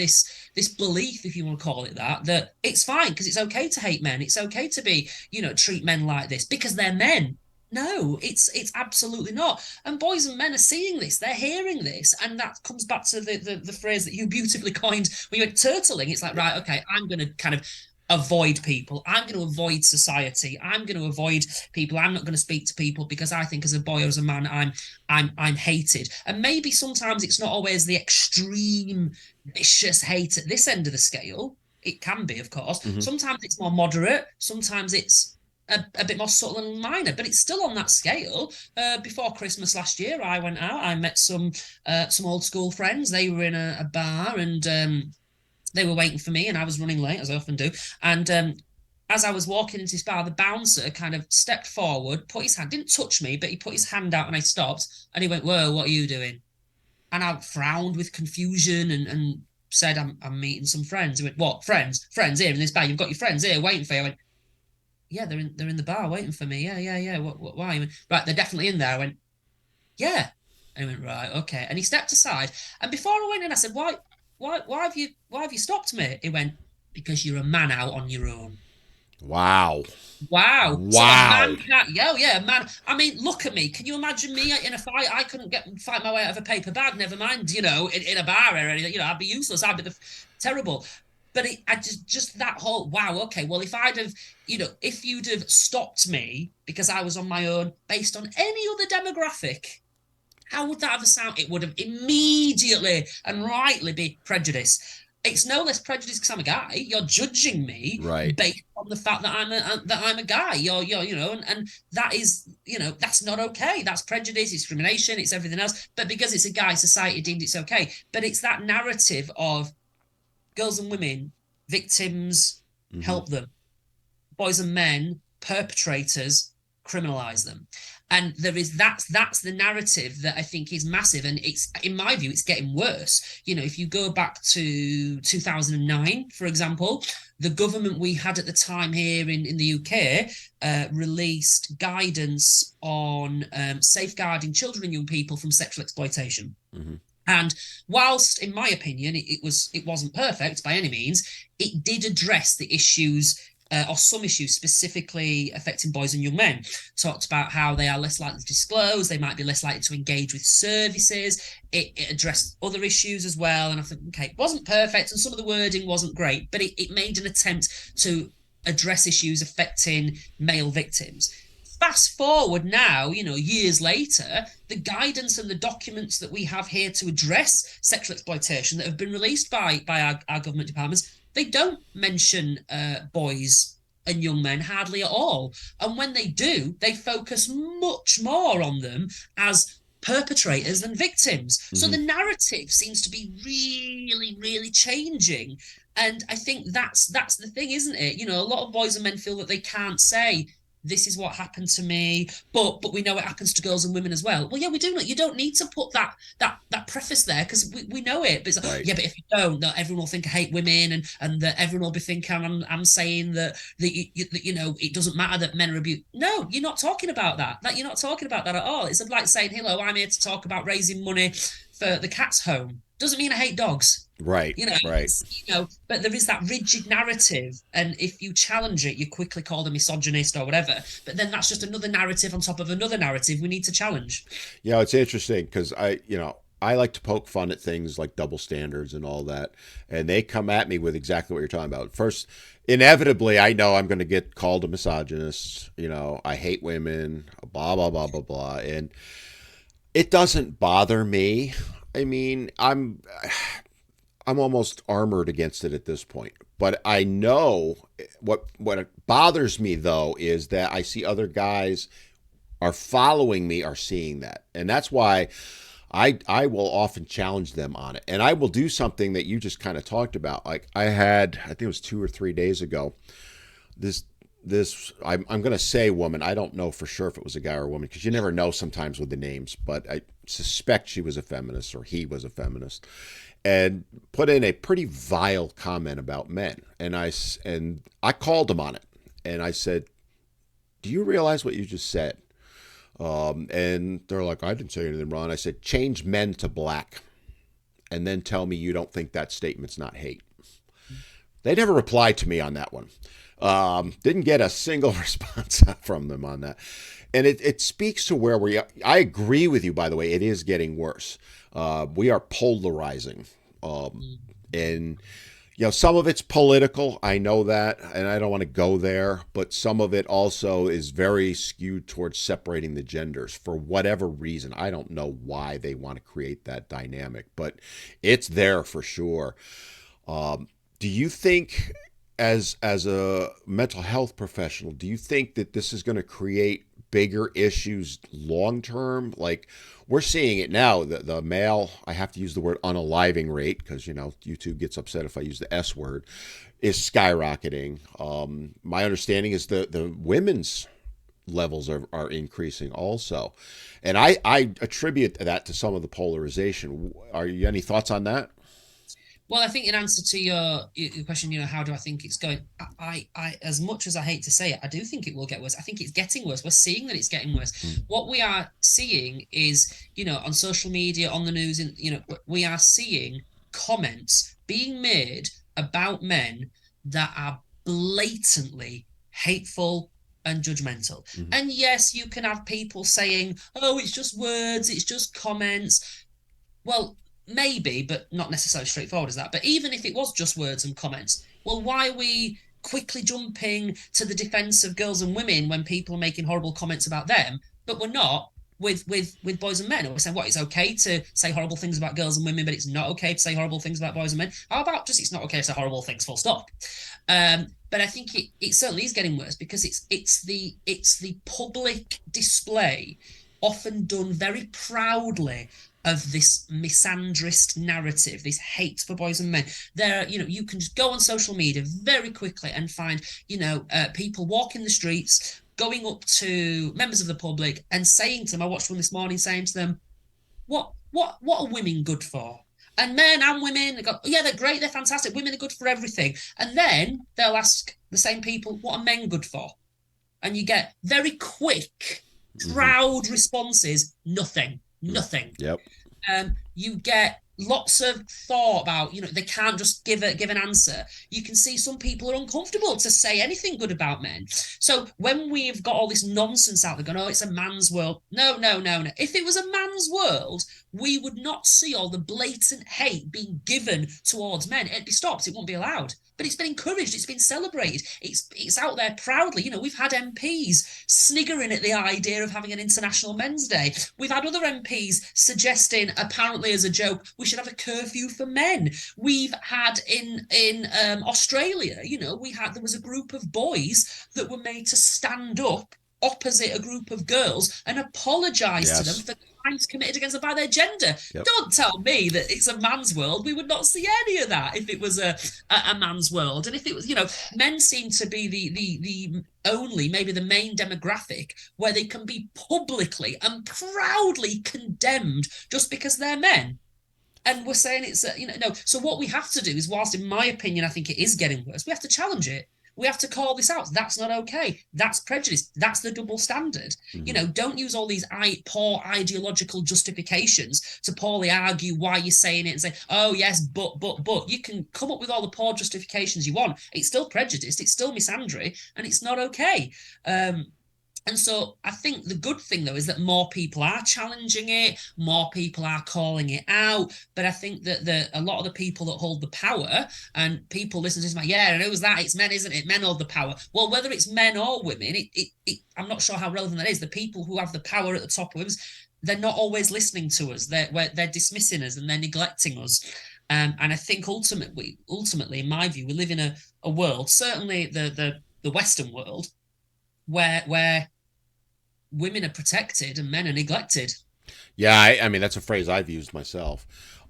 [SPEAKER 2] belief, if you want to call it that it's fine because it's okay to hate men, it's okay to be, treat men like this because they're men. No, it's absolutely not. And boys and men are seeing this, they're hearing this, and that comes back to the phrase that you beautifully coined when you went turtling. It's like, right, okay, I'm going to kind of avoid people. I'm going to avoid society. I'm going to avoid people. I'm not going to speak to people because I think as a boy or as a man, I'm hated. And maybe sometimes it's not always the extreme vicious hate at this end of the scale. It can be, of course. Sometimes it's more moderate. Sometimes it's a bit more subtle and minor, but it's still on that scale. Before Christmas last year, I went out. I met some old school friends. They were in a bar, and they were waiting for me, and I was running late, as I often do. And as I was walking into this bar, the bouncer kind of stepped forward, put his hand, didn't touch me, but he put his hand out and I stopped. And he went, "Whoa, what are you doing?" And I frowned with confusion and said, I'm meeting some friends. He went, "What, friends? Friends here in this bar? You've got your friends here waiting for you?" I went, "Yeah, they're in the bar waiting for me. Yeah. What, why?" He went, "Right, they're definitely in there." I went, "Yeah." And he went, "Right, okay." And he stepped aside. And before I went in, I said, why have you stopped me?" He went, "Because you're a man out on your own."
[SPEAKER 1] Wow.
[SPEAKER 2] Wow. So a
[SPEAKER 1] Wow.
[SPEAKER 2] man can't, yeah, man. I mean, look at me. Can you imagine me in a fight? I couldn't fight my way out of a paper bag, never mind, in a bar or anything. I'd be useless. I'd be terrible. But I just that whole, wow, okay, well, if you'd have stopped me because I was on my own based on any other demographic, how would that have sounded? It would have immediately and rightly be prejudice. It's no less prejudice because I'm a guy. You're judging me
[SPEAKER 1] Right.
[SPEAKER 2] based on the fact that I'm a guy. And that is, that's not okay. That's prejudice, it's discrimination, it's everything else. But because it's a guy, society deemed it's okay. But it's that narrative of girls and women, victims, help them, boys and men, perpetrators, criminalize them. And that's the narrative that I think is massive, and it's, in my view, it's getting worse. If you go back to 2009, for example, the government we had at the time here in the UK released guidance on safeguarding children and young people from sexual exploitation. And whilst, in my opinion, it wasn't perfect by any means, it did address the issues, or some issues specifically affecting boys and young men. Talked about how they are less likely to disclose, they might be less likely to engage with services. It addressed other issues as well. And I think, okay, it wasn't perfect, and some of the wording wasn't great, but it made an attempt to address issues affecting male victims. Fast forward now, years later, the guidance and the documents that we have here to address sexual exploitation that have been released by our government departments, they don't mention boys and young men hardly at all. And when they do, they focus much more on them as perpetrators than victims. So the narrative seems to be really, really changing. And I think that's the thing, isn't it? A lot of boys and men feel that they can't say, "This is what happened to me," but we know it happens to girls and women as well. Well, yeah, we do know. You don't need to put that preface there because we know it. But it's like,
[SPEAKER 1] Right.
[SPEAKER 2] yeah, but if you don't, that everyone will think I hate women, and that everyone will be thinking I'm saying that it doesn't matter that men are abused. No, you're not talking about that. You're not talking about that at all. It's like saying, "Hello, I'm here to talk about raising money for the cat's home." Doesn't mean I hate dogs.
[SPEAKER 1] Right. Right.
[SPEAKER 2] But there is that rigid narrative, and if you challenge it, you're quickly called a misogynist or whatever. But then that's just another narrative on top of another narrative we need to challenge.
[SPEAKER 1] It's interesting because I like to poke fun at things like double standards and all that, and they come at me with exactly what you're talking about. First, inevitably, I know I'm going to get called a misogynist. I hate women, blah blah blah blah blah, and it doesn't bother me. I mean, I'm almost armored against it at this point. But I know what bothers me though is that I see other guys are following me are seeing that. And that's why I will often challenge them on it. And I will do something that you just kind of talked about. Like I think it was 2 or 3 days ago, this I'm going to say woman. I don't know for sure if it was a guy or a woman because you never know sometimes with the names, but I suspect she was a feminist or he was a feminist, and put in a pretty vile comment about men. And I called him on it, and I said, "Do you realize what you just said?" And they're like, "I didn't say anything wrong." I said, "Change men to black, and then tell me you don't think that statement's not hate." They never replied to me on that one. Didn't get a single response from them on that. And it speaks to where we are. I agree with you, by the way. It is getting worse. We are polarizing. And, some of it's political. I know that. And I don't want to go there. But some of it also is very skewed towards separating the genders for whatever reason. I don't know why they want to create that dynamic, but it's there for sure. Do you think, as a mental health professional, do you think that this is going to create bigger issues long term? Like we're seeing it now, the male, I have to use the word unaliving rate because YouTube gets upset if I use the S word, is skyrocketing. My understanding is the women's levels are increasing also, and I attribute that to some of the polarization. Are you any thoughts on that?
[SPEAKER 2] Well, I think in answer to your question, how do I think it's going? As much as I hate to say it, I do think it will get worse. I think it's getting worse. We're seeing that it's getting worse.
[SPEAKER 1] Mm.
[SPEAKER 2] What we are seeing is, on social media, on the news, and we are seeing comments being made about men that are blatantly hateful and judgmental.
[SPEAKER 1] Mhm.
[SPEAKER 2] And yes, you can have people saying, "Oh, it's just words, it's just comments." Well, maybe, but not necessarily straightforward as that. But even if it was just words and comments, well, why are we quickly jumping to the defense of girls and women when people are making horrible comments about them, but we're not with boys and men? Or we're saying what, it's okay to say horrible things about girls and women, but it's not okay to say horrible things about boys and men. How about just it's not okay to say horrible things, full stop? But I think it certainly is getting worse because it's the public display, often done very proudly, of this misandrist narrative, this hate for boys and men. You can just go on social media very quickly and find, people walking the streets, going up to members of the public and saying to them, I watched one this morning saying to them, what are women good for? And men and women, they go, yeah, they're great, they're fantastic, women are good for everything. And then they'll ask the same people, what are men good for? And you get very quick,
[SPEAKER 1] Mm-hmm.
[SPEAKER 2] proud responses, nothing, nothing.
[SPEAKER 1] Yep.
[SPEAKER 2] You get lots of thought about, they can't just give an answer. You can see some people are uncomfortable to say anything good about men. So when we've got all this nonsense out there going, oh, it's a man's world. No, no, no, no. If it was a man's world, we would not see all the blatant hate being given towards men. It'd be stopped. It won't be allowed. But it's been encouraged. It's been celebrated. It's out there proudly. We've had MPs sniggering at the idea of having an International Men's Day. We've had other MPs suggesting, apparently as a joke, we should have a curfew for men. We've had in Australia, there was a group of boys that were made to stand up opposite a group of girls and apologise to them for crimes committed against them by their gender.
[SPEAKER 1] Yep.
[SPEAKER 2] Don't tell me that it's a man's world. We would not see any of that if it was a man's world. And if it was, men seem to be the only, maybe the main demographic where they can be publicly and proudly condemned just because they're men. And we're saying it's, no. So what we have to do is, whilst in my opinion, I think it is getting worse, we have to challenge it. We have to call this out. That's not okay. That's prejudice. That's the double standard.
[SPEAKER 1] Mm-hmm.
[SPEAKER 2] Don't use all these poor ideological justifications to poorly argue why you're saying it and say, oh, yes, but. You can come up with all the poor justifications you want. It's still prejudice. It's still misandry, and it's not okay. And so I think the good thing, though, is that more people are challenging it, more people are calling it out. But I think that a lot of the people that hold the power, and people listen to this, like, yeah, who's that? It's men, isn't it? Men hold the power. Well, whether it's men or women, I'm not sure how relevant that is. The people who have the power at the top of us, they're not always listening to us. They're dismissing us and they're neglecting us. And I think ultimately, in my view, we live in a world, certainly the Western world, where women are protected and men are neglected.
[SPEAKER 1] Yeah, I mean that's a phrase I've used myself.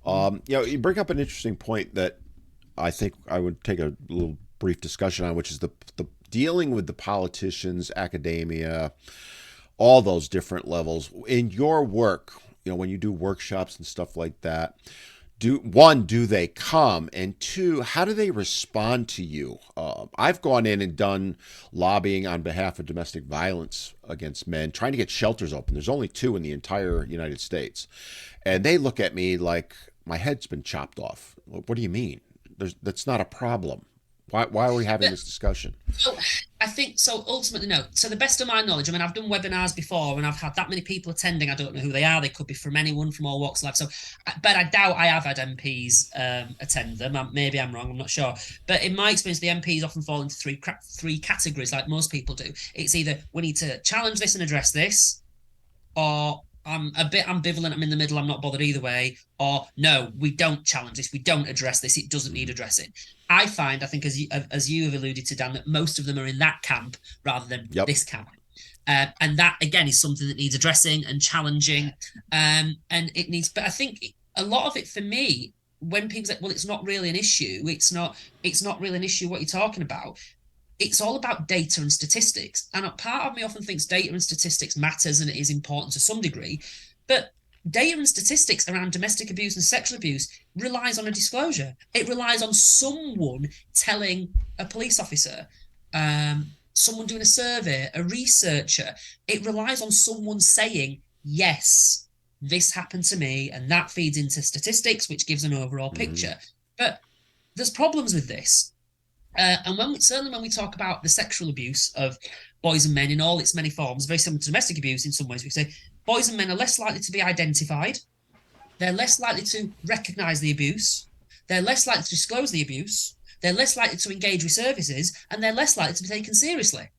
[SPEAKER 1] You bring up an interesting point that I think I would take a little brief discussion on, which is the dealing with the politicians, academia, all those different levels in your work. When you do workshops and stuff like that, do they come, and two, how do they respond to you? I've gone in and done lobbying on behalf of domestic violence against men, trying to get shelters open. There's only two in the entire United States, and they look at me like my head's been chopped off. What do you mean? That's not a problem. Why are we having
[SPEAKER 2] But
[SPEAKER 1] this discussion?
[SPEAKER 2] so I think so. Ultimately, no. So the best of my knowledge, I mean, I've done webinars before, and I've had that many people attending. I don't know who they are. They could be from anyone from all walks of life. So, but I doubt I have had MPs attend them. Maybe I'm wrong. I'm not sure. But in my experience, the MPs often fall into three categories, like most people do. It's either we need to challenge this and address this, or I'm a bit ambivalent, I'm in the middle, I'm not bothered either way, or no, we don't challenge this, we don't address this, it doesn't need addressing. I find, I think, as you have alluded to, Dan, that most of them are in that camp rather than this camp. And that, again, is something that needs addressing and challenging. And it needs, but I think a lot of it for me, when people say, well, it's not really an issue, it's not really an issue what you're talking about, it's all about data and statistics. And part of me often thinks data and statistics matters and it is important to some degree. But data and statistics around domestic abuse and sexual abuse relies on a disclosure. It relies on someone telling a police officer, someone doing a survey, a researcher. It relies on someone saying, yes, this happened to me, and that feeds into statistics, which gives an overall picture. But there's problems with this. And certainly when we talk about the sexual abuse of boys and men in all its many forms, very similar to domestic abuse in some ways, we say boys and men are less likely to be identified. They're less likely to recognise the abuse. They're less likely to disclose the abuse. They're less likely to engage with services, and they're less likely to be taken seriously.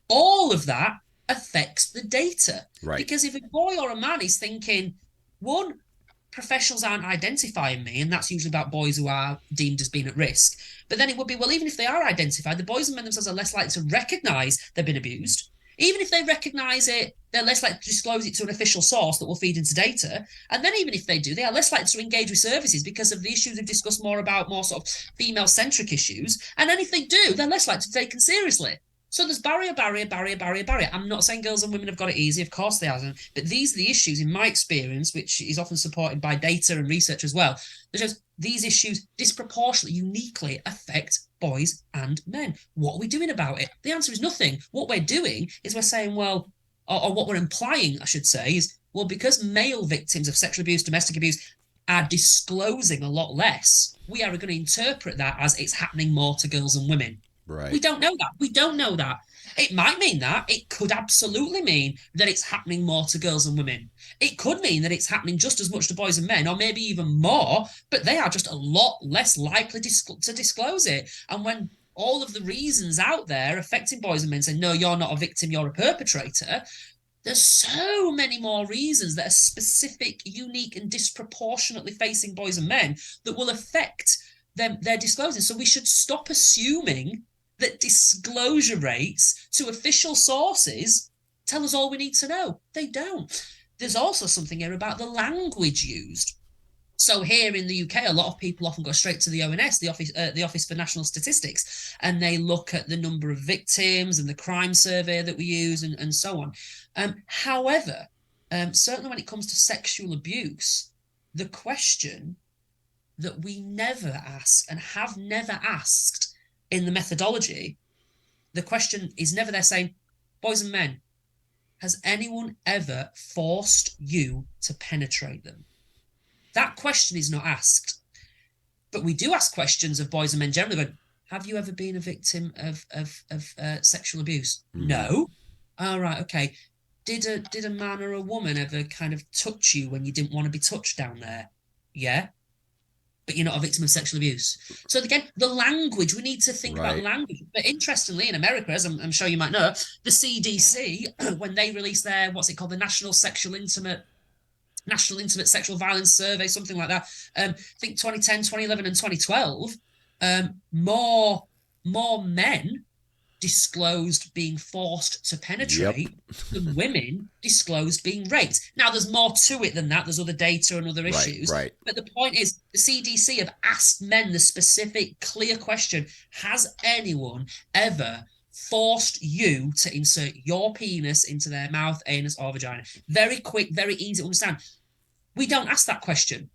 [SPEAKER 2] All of that affects the data.
[SPEAKER 1] Right.
[SPEAKER 2] Because if a boy or a man is thinking, one, professionals aren't identifying me, and that's usually about boys who are deemed as being at risk. But then it would be, well, even if they are identified, the boys and men themselves are less likely to recognise they've been abused. Even if they recognise it, they're less likely to disclose it to an official source that will feed into data. And then even if they do, they are less likely to engage with services because of the issues we've discussed more about, more sort of female-centric issues. And then if they do, they're less likely to be taken seriously. So there's barrier. I'm not saying girls and women have got it easy. Of course they haven't. But these are the issues, in my experience, which is often supported by data and research as well, that shows these issues disproportionately, uniquely affect boys and men. What are we doing about it? The answer is nothing. What we're doing is we're saying, well, or what we're implying, I should say, is, well, because male victims of sexual abuse, domestic abuse, are disclosing a lot less, we are going to interpret that as it's happening more to girls and women.
[SPEAKER 1] Right.
[SPEAKER 2] We don't know that. It might mean that. It could absolutely mean that it's happening more to girls and women. It could mean that it's happening just as much to boys and men, or maybe even more, but they are just a lot less likely to disclose it. And when all of the reasons out there affecting boys and men say, no, you're not a victim, you're a perpetrator, there's so many more reasons that are specific, unique, and disproportionately facing boys and men that will affect them, their disclosing. So we should stop assuming that disclosure rates to official sources tell us all we need to know. They don't. There's also something here about the language used. So here in the UK, a lot of people often go straight to the ONS, the Office for National Statistics, and they look at the number of victims and the crime survey that we use and so on. However, certainly when it comes to sexual abuse, the question that we never ask and have never asked in the methodology, the question is never there saying, boys and men, has anyone ever forced you to penetrate them? That question is not asked. But we do ask questions of boys and men generally going, have you ever been a victim of sexual abuse? No. All right, okay. Did a man or a woman ever kind of touch you when you didn't want to be touched down there? Yeah. But you're not a victim of sexual abuse. So again, the language, we need to think about language. But interestingly, in America, as I'm sure you might know, the CDC, when they released their, what's it called, the National Intimate Sexual Violence Survey, something like that, I think 2010, 2011 and 2012, more men disclosed being forced to
[SPEAKER 1] Yep.
[SPEAKER 2] penetrate than women disclosed being raped. Now, there's more to it than that. There's other data and other
[SPEAKER 1] Right.
[SPEAKER 2] issues.
[SPEAKER 1] Right.
[SPEAKER 2] But the point is, the CDC have asked men the specific, clear question: has anyone ever forced you to insert your penis into their mouth, anus, or vagina? Very quick, very easy to understand. We don't ask that question.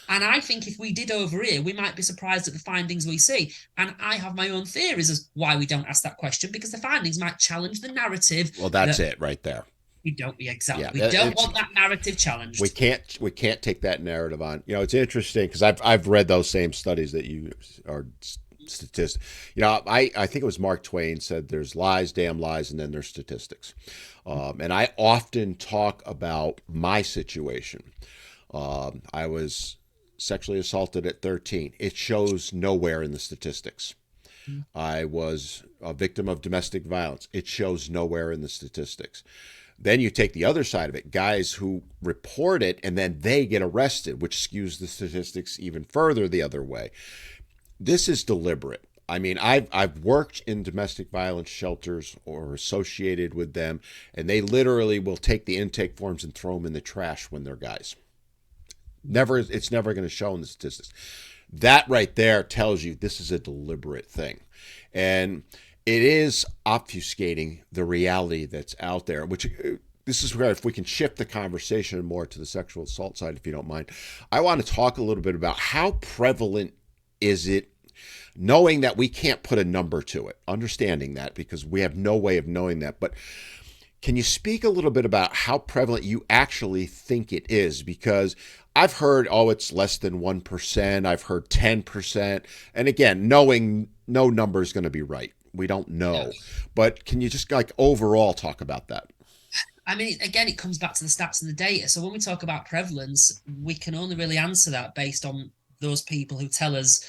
[SPEAKER 2] And I think if we did over here, we might be surprised at the findings we see. And I have my own theories as why we don't ask that question, because the findings might challenge the narrative
[SPEAKER 1] Well, that's
[SPEAKER 2] that
[SPEAKER 1] it right there.
[SPEAKER 2] we don't. Exactly.
[SPEAKER 1] Yeah,
[SPEAKER 2] We don't
[SPEAKER 1] it's
[SPEAKER 2] want that narrative
[SPEAKER 1] we
[SPEAKER 2] challenged.
[SPEAKER 1] can't take that narrative on. It's interesting because I've read those same studies that you are statistics. I think it was Mark Twain said there's lies, damn lies, and then there's statistics. And I often talk about my situation. I was sexually assaulted at 13. It shows nowhere in the statistics. I was a victim of domestic violence. It shows nowhere in the statistics. Then you take the other side of it, guys who report it and then they get arrested, which skews the statistics even further the other way. This is deliberate. I mean, I've worked in domestic violence shelters or associated with them, and they literally will take the intake forms and throw them in the trash when they're guys. It's never going to show in the statistics. That right there tells you this is a deliberate thing, and it is obfuscating the reality that's out there. Which this is where, if we can shift the conversation more to the sexual assault side, if you don't mind, I want to talk a little bit about how prevalent is it, knowing that we can't put a number to it, understanding that because we have no way of knowing that. But can you speak a little bit about how prevalent you actually think it is? Because I've heard, oh, it's less than 1%. I've heard 10%. And again, knowing no number is going to be right. We don't know. But can you just like overall talk about that?
[SPEAKER 2] I mean, again, it comes back to the stats and the data. So when we talk about prevalence, we can only really answer that based on those people who tell us,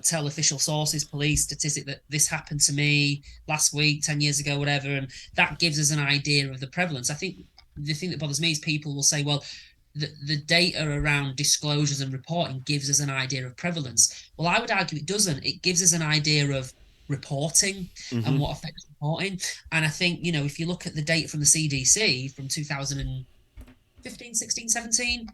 [SPEAKER 2] tell official sources, police, statistic that this happened to me last week, 10 years ago, whatever. And that gives us an idea of the prevalence. I think the thing that bothers me is people will say, well, the data around disclosures and reporting gives us an idea of prevalence. Well, I would argue it doesn't. It gives us an idea of reporting and what affects reporting. And I think, if you look at the data from the CDC from 2015, 16, 17,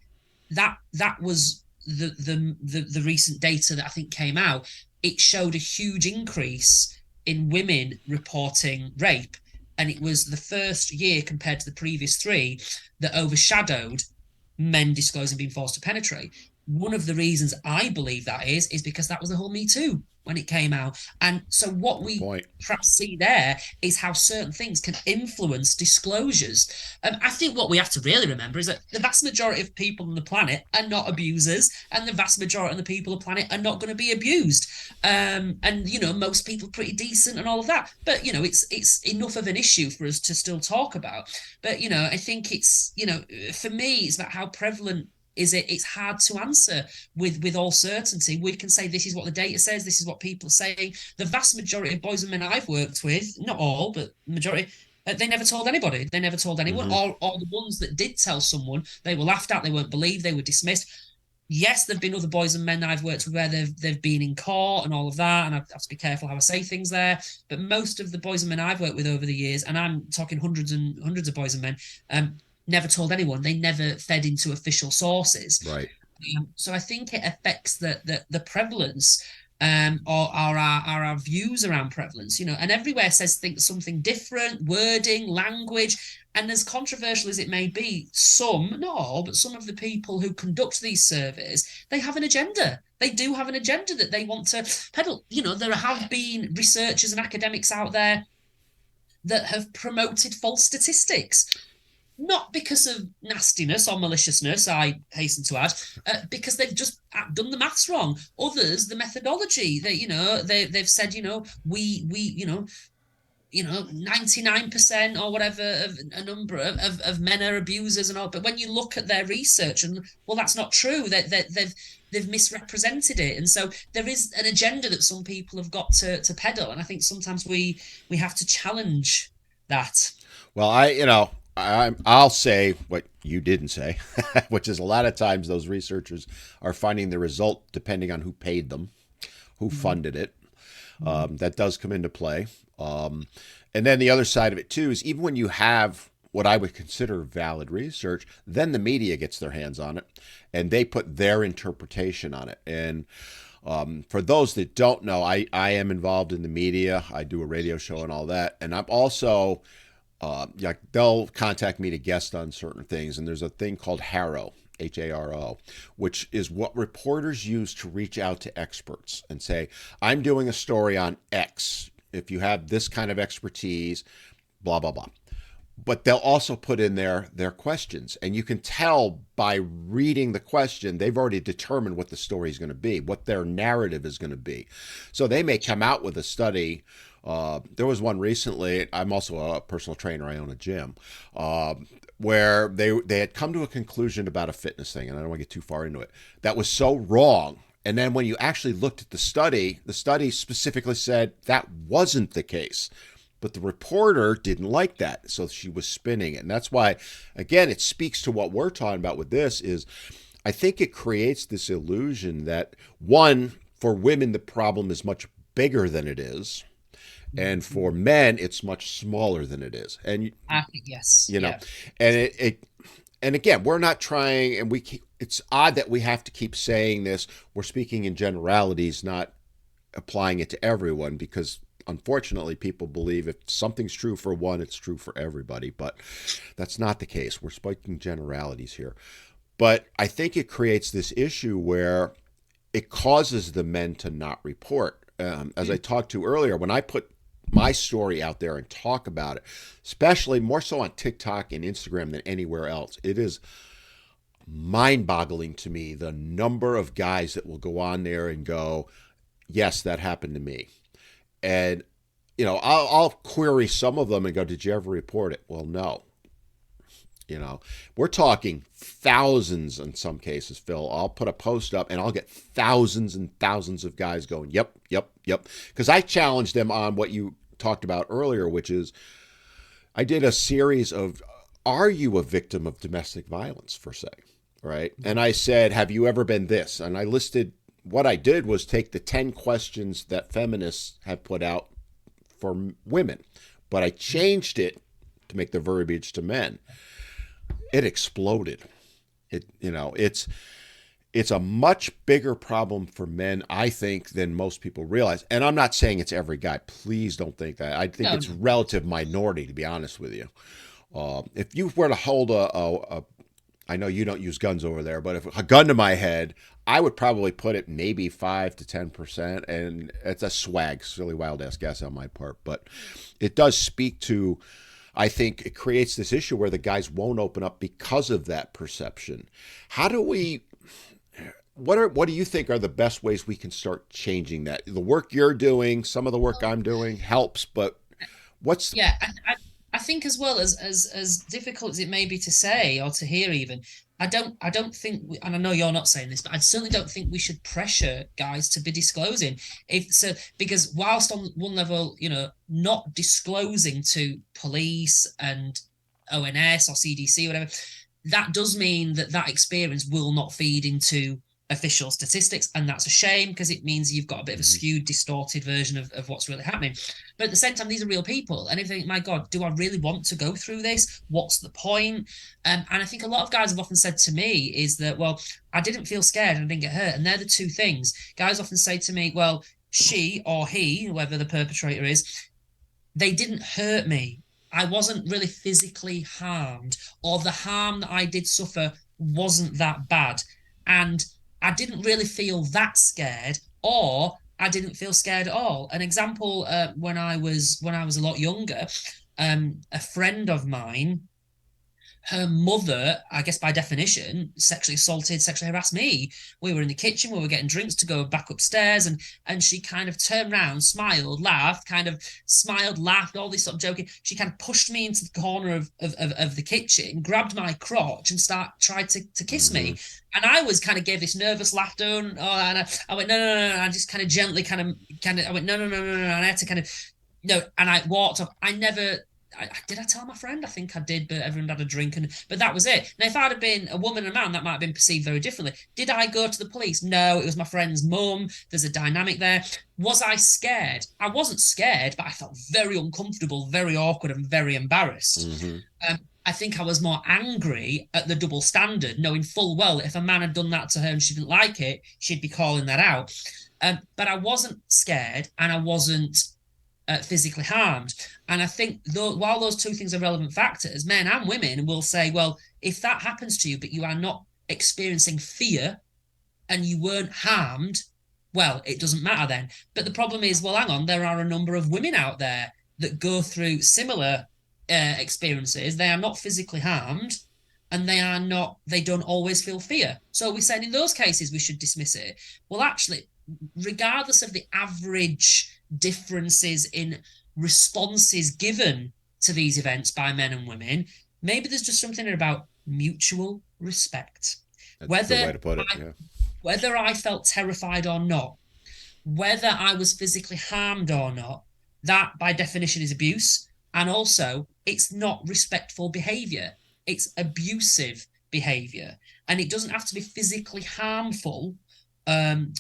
[SPEAKER 2] that was the recent data that I think came out. It showed a huge increase in women reporting rape. And it was the first year compared to the previous three that overshadowed men disclosing being forced to penetrate. One of the reasons I believe that is because that was the whole Me Too when it came out. And so what we perhaps see there is how certain things can influence disclosures. I think what we have to really remember is that the vast majority of people on the planet are not abusers, and the vast majority of the people on the planet are not going to be abused. And most people are pretty decent and all of that. But it's enough of an issue for us to still talk about. But I think it's for me, it's about how prevalent is it. It's hard to answer with all certainty. We can say this is what the data says, this is what people are saying. The vast majority of boys and men I've worked with, not all, but majority, they never told anybody. They never told anyone. Or the ones that did tell someone, they were laughed at, they weren't believed, they were dismissed. Yes, there've been other boys and men I've worked with where they've been in court and all of that, and I have to be careful how I say things there. But most of the boys and men I've worked with over the years, and I'm talking hundreds and hundreds of boys and men, never told anyone. They never fed into official sources.
[SPEAKER 1] Right.
[SPEAKER 2] So I think it affects the prevalence or our views around prevalence, and everywhere says think something different, wording, language. And as controversial as it may be, some, not all, but some of the people who conduct these surveys, they have an agenda. They do have an agenda that they want to peddle. There have been researchers and academics out there that have promoted false statistics. Not because of nastiness or maliciousness, I hasten to add, because they've just done the maths wrong. Others, the methodology, they've said, we 99% or whatever of a number of men are abusers and all. But when you look at their research, and well, that's not true. They've misrepresented it, and so there is an agenda that some people have got to peddle, and I think sometimes we have to challenge that.
[SPEAKER 1] Well, I'll say what you didn't say, which is a lot of times those researchers are finding the result depending on who paid them, who funded it. That does come into play. And then the other side of it too is even when you have what I would consider valid research, then the media gets their hands on it and they put their interpretation on it. And for those that don't know, I am involved in the media. I do a radio show and all that. And I'm also, yeah, they'll contact me to guest on certain things. And there's a thing called HARO, HARO, which is what reporters use to reach out to experts and say, I'm doing a story on X. If you have this kind of expertise, blah, blah, blah. But they'll also put in their questions. And you can tell by reading the question, they've already determined what the story is going to be, what their narrative is going to be. So they may come out with a study. There was one recently. I'm also a personal trainer. I own a gym. Where they had come to a conclusion about a fitness thing, and I don't want to get too far into it, that was so wrong. And then when you actually looked at the study specifically said that wasn't the case. But the reporter didn't like that, so she was spinning it. And that's why, again, it speaks to what we're talking about with this is I think it creates this illusion that, one, for women, the problem is much bigger than it is. And for men, it's much smaller than it is. And
[SPEAKER 2] I think yes,
[SPEAKER 1] you know,
[SPEAKER 2] yeah,
[SPEAKER 1] and and again, we're not trying, and it's odd that we have to keep saying this. We're speaking in generalities, not applying it to everyone, because unfortunately people believe if something's true for one, it's true for everybody. But that's not the case. We're speaking generalities here. But I think it creates this issue where it causes the men to not report. As I talked to earlier, when I put my story out there and talk about it, especially more so on TikTok and Instagram than anywhere else, it is mind-boggling to me the number of guys that will go on there and go, yes, that happened to me. And, you know, I'll query some of them and go, did you ever report it? Well, no. You know, we're talking thousands in some cases, Phil. I'll put a post up and I'll get thousands and thousands of guys going, yep, yep, yep. Because I challenged them on what you talked about earlier, which is I did a series of, are you a victim of domestic violence, per se? Right. And I said, have you ever been this? And I listed, what I did was take the 10 questions that feminists have put out for women, but I changed it to make the verbiage to men. It exploded. It's a much bigger problem for men, I think, than most people realize. And I'm not saying it's every guy. Please don't think that. I think it's relative minority, to be honest with you. If you were to hold I know you don't use guns over there, but if a gun to my head, I would probably put it maybe 5 to 10%. And it's a swag, silly wild ass guess on my part. But it does speak to, I think it creates this issue where the guys won't open up because of that perception. How do we, what do you think are the best ways we can start changing that? The work you're doing, some of the work I'm doing helps, but what's...
[SPEAKER 2] yeah. I think as well as difficult as it may be to say or to hear, even I don't think, and I know you're not saying this, but I certainly don't think we should pressure guys to be disclosing. If so, because whilst on one level, you know, not disclosing to police and ONS or CDC or whatever, that does mean that experience will not feed into official statistics, and that's a shame because it means you've got a bit of a skewed, distorted version of what's really happening. But at the same time, these are real people, and if you think, my God, do I really want to go through this? What's the point? And I think a lot of guys have often said to me is that, well, I didn't feel scared and I didn't get hurt, and they're the two things. Guys often say to me, well, she or he, whoever the perpetrator is, they didn't hurt me. I wasn't really physically harmed, or the harm that I did suffer wasn't that bad. And I didn't really feel that scared, or I didn't feel scared at all. An example, when I was a lot younger, a friend of mine, her mother, I guess by definition, sexually assaulted, sexually harassed me. We were in the kitchen, we were getting drinks to go back upstairs, and she kind of turned around, smiled, laughed, all this sort of joking. She kind of pushed me into the corner of the kitchen, grabbed my crotch, and tried to kiss me. And I was kind of gave this nervous laughter, and I went, no, no, no, no. I just kind of gently I went, no, no, no, no, no, and I had to kind of, no, and I walked off. I never did I tell my friend? I think I did, but everyone had a drink, but that was it. Now, if I'd have been a woman and a man, that might have been perceived very differently. Did I go to the police? No, it was my friend's mum. There's a dynamic there. Was I scared? I wasn't scared, but I felt very uncomfortable, very awkward, and very embarrassed.
[SPEAKER 1] Mm-hmm.
[SPEAKER 2] I think I was more angry at the double standard, knowing full well that if a man had done that to her and she didn't like it, she'd be calling that out. But I wasn't scared and I wasn't physically harmed. And I think while those two things are relevant factors, men and women will say, well, if that happens to you, but you are not experiencing fear and you weren't harmed, well, it doesn't matter then. But the problem is, well, hang on, there are a number of women out there that go through similar experiences. They are not physically harmed and they don't always feel fear. So we're saying in those cases we should dismiss it. Well, actually, regardless of the average differences in responses given to these events by men and women, maybe there's just something about mutual respect.
[SPEAKER 1] That's a good way to put it. Yeah.
[SPEAKER 2] Whether I felt terrified or not, whether I was physically harmed or not, that by definition is abuse. And also, it's not respectful behavior. It's abusive behavior. And it doesn't have to be physically harmful and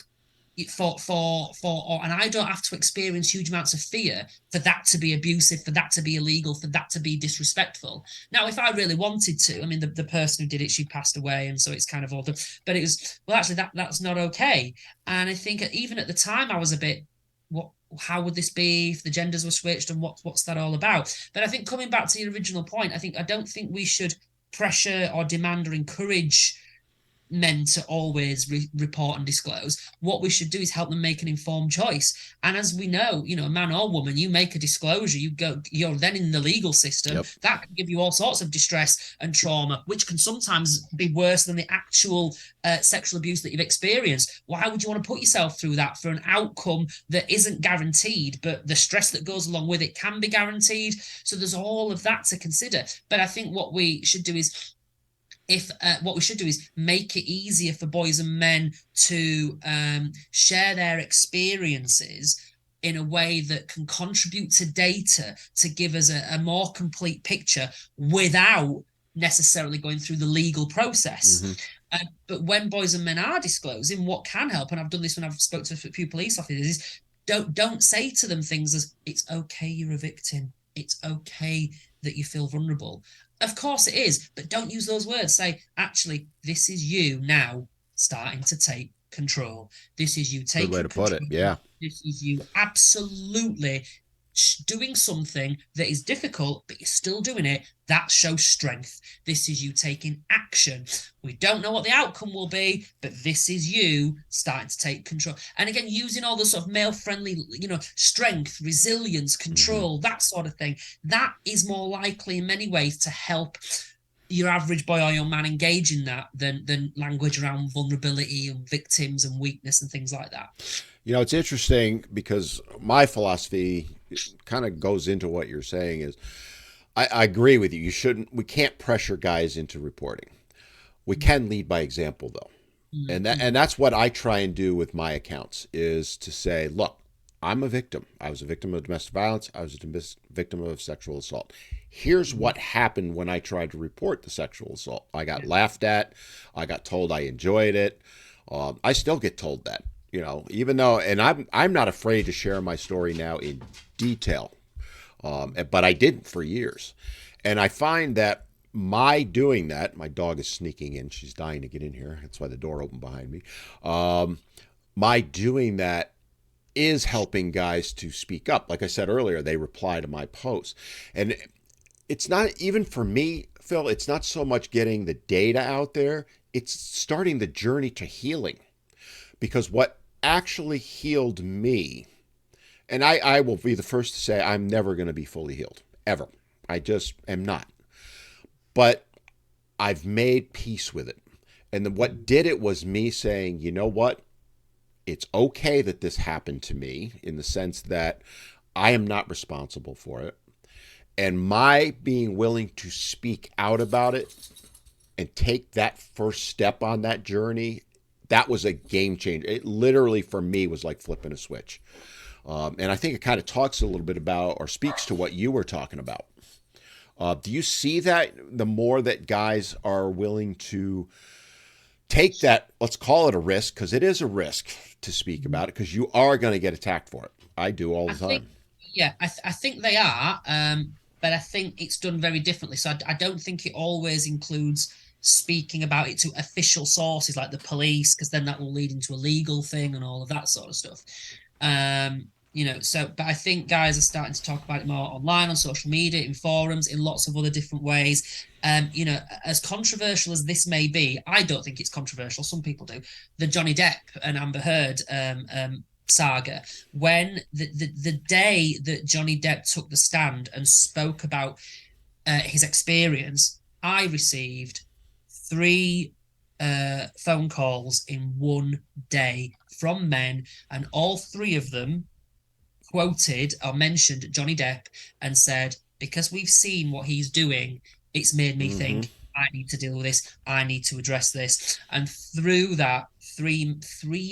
[SPEAKER 2] I don't have to experience huge amounts of fear for that to be abusive, for that to be illegal, for that to be disrespectful. Now, if I really wanted to, I mean, the person who did it, she passed away, and so it's kind of all done. But it was, well, actually, that's not okay. And I think even at the time, I was a bit, how would this be if the genders were switched, and what's that all about? But I think coming back to your original point, I don't think we should pressure or demand or encourage men to always report and disclose. What we should do is help them make an informed choice. And as we know, a man or woman, you make a disclosure, you're then in the legal system. Yep. That can give you all sorts of distress and trauma, which can sometimes be worse than the actual sexual abuse that you've experienced. Why would you want to put yourself through that for an outcome that isn't guaranteed, but the stress that goes along with it can be guaranteed? So there's all of that to consider. But I think what we should do is make it easier for boys and men to share their experiences in a way that can contribute to data to give us a more complete picture without necessarily going through the legal process. Mm-hmm. But when boys and men are disclosing, what can help, and I've done this when I've spoken to a few police officers, is don't say to them things as, it's okay, you're a victim. It's okay that you feel vulnerable. Of course it is, but don't use those words. Say, actually, this is you now starting to take control. This is you taking control. Good way to put it,
[SPEAKER 1] yeah.
[SPEAKER 2] This is you absolutely doing something that is difficult, but you're still doing it. That shows strength. This is you taking action. We don't know what the outcome will be, but this is you starting to take control. And again, using all the sort of male-friendly, strength, resilience, control, that sort of thing. That is more likely in many ways to help your average boy or young man engage in that than language around vulnerability and victims and weakness and things like that.
[SPEAKER 1] It's interesting because my philosophy kind of goes into what you're saying is I agree with you. We can't pressure guys into reporting. We can lead by example though. Mm-hmm. And that's what I try and do with my accounts is to say, look, I'm a victim. I was a victim of domestic violence. I was a victim of sexual assault. Here's what happened when I tried to report the sexual assault. I got laughed at. I got told I enjoyed it. I still get told that. Even though, and I'm not afraid to share my story now in detail, but I didn't for years. And I find that my doing that, my dog is sneaking in. She's dying to get in here. That's why the door opened behind me. My doing that is helping guys to speak up. Like I said earlier, they reply to my posts. And it's not, even for me, Phil, it's not so much getting the data out there. It's starting the journey to healing. Because what actually healed me, and I will be the first to say I'm never going to be fully healed, ever. I just am not. But I've made peace with it. And then what did it was me saying, you know what? It's okay that this happened to me in the sense that I am not responsible for it. And my being willing to speak out about it and take that first step on that journey, that was a game changer. It literally, for me, was like flipping a switch. And I think it kind of talks a little bit about or speaks to what you were talking about. Do you see that the more that guys are willing to take that, let's call it a risk, because it is a risk to speak about it, because you are going to get attacked for it. I do all
[SPEAKER 2] I
[SPEAKER 1] the time.
[SPEAKER 2] think, yeah, I think they are, but I think it's done very differently. So I don't think it always includes speaking about it to official sources like the police, because then that will lead into a legal thing and all of that sort of stuff. But I think guys are starting to talk about it more online, on social media, in forums, in lots of other different ways. As controversial as this may be, I don't think it's controversial. Some people do. The Johnny Depp and Amber Heard saga, when the day that Johnny Depp took the stand and spoke about his experience, I received three phone calls in one day from men, and all three of them quoted or mentioned Johnny Depp and said, because we've seen what he's doing, it's made me
[SPEAKER 1] Mm-hmm.
[SPEAKER 2] think I need to deal with this. I need to address this. And through that, three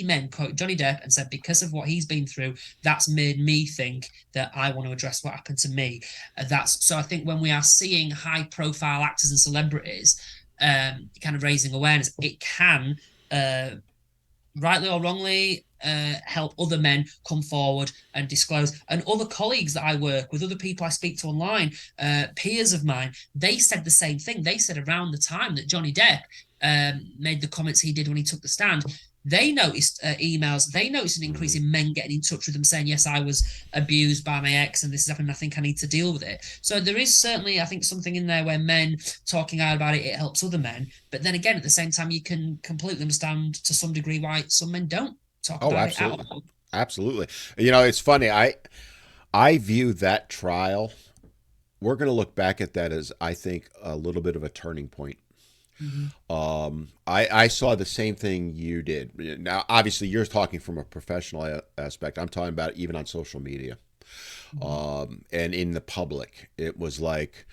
[SPEAKER 2] men quoted Johnny Depp and said, because of what he's been through, that's made me think that I want to address what happened to me. That's so I think when we are seeing high profile actors and celebrities kind of raising awareness, it can rightly or wrongly, help other men come forward and disclose. And other colleagues that I work with, other people I speak to online, peers of mine, they said the same thing. They said around the time that Johnny Depp made the comments he did when he took the stand, they noticed emails, they noticed an increase in men getting in touch with them saying, yes, I was abused by my ex and this is happening. I think I need to deal with it. So there is certainly, I think, something in there where men talking out about it, it helps other men. But then again, at the same time, you can completely understand to some degree why some men don't talk
[SPEAKER 1] Oh,
[SPEAKER 2] about it at
[SPEAKER 1] absolutely.
[SPEAKER 2] all.
[SPEAKER 1] Absolutely. You know, it's funny. I view that trial, we're going to look back at that as, I think, a little bit of a turning point.
[SPEAKER 2] Mm-hmm.
[SPEAKER 1] I saw the same thing you did. Now, obviously, you're talking from a professional aspect. I'm talking about even on social media,
[SPEAKER 2] Mm-hmm.
[SPEAKER 1] and in the public. It was like,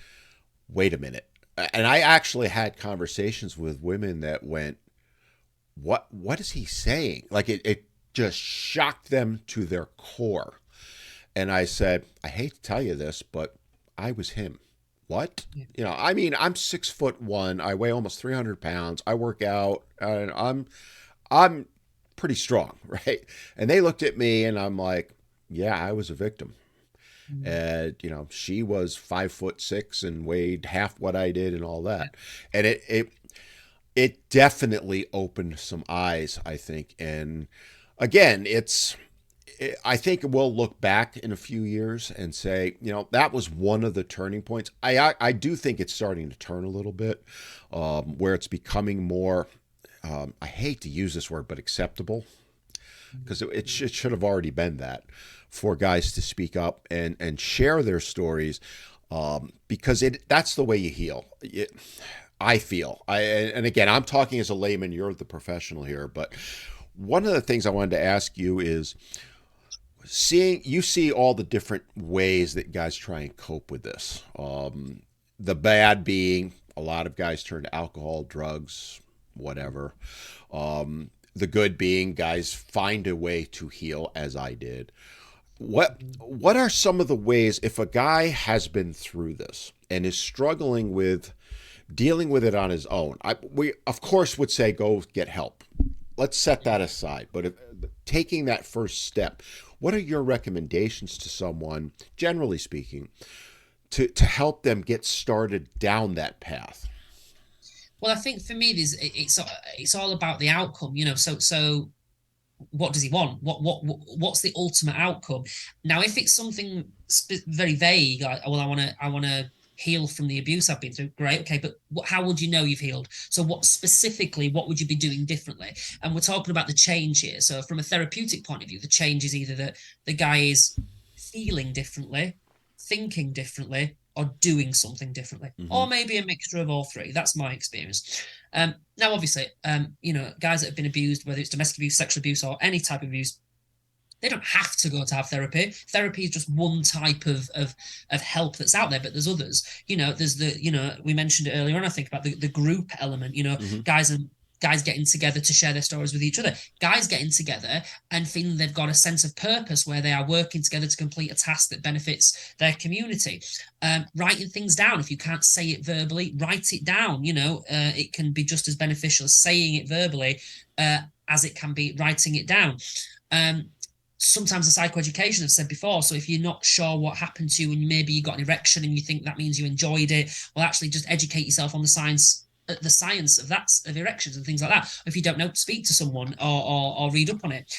[SPEAKER 1] wait a minute. And I actually had conversations with women that went, what is he saying? Like it just shocked them to their core. And I said, I hate to tell you this, but I was him. What?
[SPEAKER 2] Yeah.
[SPEAKER 1] You know, I mean, I'm 6'1". I weigh almost 300 pounds. I work out, and I'm pretty strong, right? And they looked at me, and I'm like, yeah, I was a victim.
[SPEAKER 2] Mm-hmm.
[SPEAKER 1] And you know, she was 5'6" and weighed half what I did, and all that. And it definitely opened some eyes, I think. And again, I think we'll look back in a few years and say, you know, that was one of the turning points. I do think it's starting to turn a little bit, where it's becoming more. I hate to use this word, but acceptable, because it should have already been that for guys to speak up and share their stories, because that's the way you heal. I feel. And again, I'm talking as a layman. You're the professional here, but one of the things I wanted to ask you is, seeing you see all the different ways that guys try and cope with this. The bad being a lot of guys turn to alcohol, drugs, whatever. The good being guys find a way to heal, as I did. What are some of the ways, if a guy has been through this and is struggling with dealing with it on his own? We of course would say go get help. Let's set that aside. But taking that first step, what are your recommendations to someone, generally speaking, to help them get started down that path?
[SPEAKER 2] Well, I think for me, it's all about the outcome, you know. So what does he want? What's the ultimate outcome? Now, if it's something very vague, like, well, I want to heal from the abuse I've been through. Great, okay, but how would you know you've healed? So, what specifically? What would you be doing differently? And we're talking about the change here. So, from a therapeutic point of view, the change is either that the guy is feeling differently, thinking differently, or doing something differently,
[SPEAKER 1] Mm-hmm.
[SPEAKER 2] or maybe a mixture of all three. That's my experience. Now, obviously, guys that have been abused, whether it's domestic abuse, sexual abuse, or any type of abuse, they don't have to go to have therapy. Therapy is just one type of help that's out there, but there's others. There's we mentioned it earlier on, I think, about the group element.
[SPEAKER 1] Mm-hmm.
[SPEAKER 2] Guys are guys getting together to share their stories with each other, guys getting together and feeling they've got a sense of purpose where they are working together to complete a task that benefits their community. Writing things down. If you can't say it verbally, write it down. It can be just as beneficial as saying it verbally as it can be writing it down. Sometimes the psychoeducation I've said before, so if you're not sure what happened to you and maybe you got an erection and you think that means you enjoyed it, well, actually just educate yourself on the science of erections and things like that. If you don't know, speak to someone or read up on it.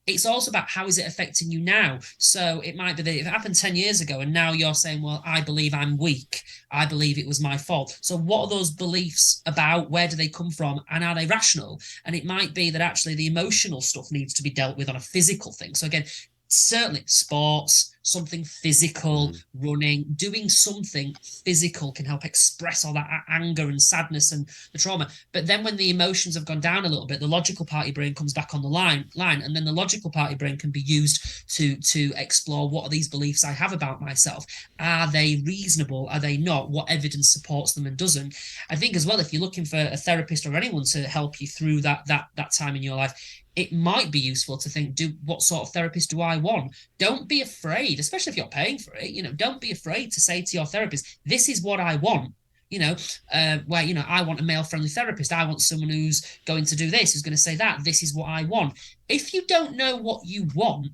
[SPEAKER 2] It's also about how is it affecting you now. So it might be that if it happened 10 years ago and now you're saying, well, I believe I'm weak. I believe it was my fault. So what are those beliefs about? Where do they come from? And are they rational? And it might be that actually the emotional stuff needs to be dealt with on a physical thing. So again, certainly sports, something physical, running, doing something physical can help express all that anger and sadness and the trauma. But then when the emotions have gone down a little bit, the logical part of your brain comes back on the line, and then the logical part of your brain can be used to explore, what are these beliefs I have about myself? Are they reasonable? Are they not? What evidence supports them and doesn't? I think as well, if you're looking for a therapist or anyone to help you through that time in your life, it might be useful to think, what sort of therapist do I want? Don't be afraid, especially if you're paying for it, don't be afraid to say to your therapist, this is what I want. I want a male-friendly therapist. I want someone who's going to do this, who's going to say that. This is what I want. If you don't know what you want,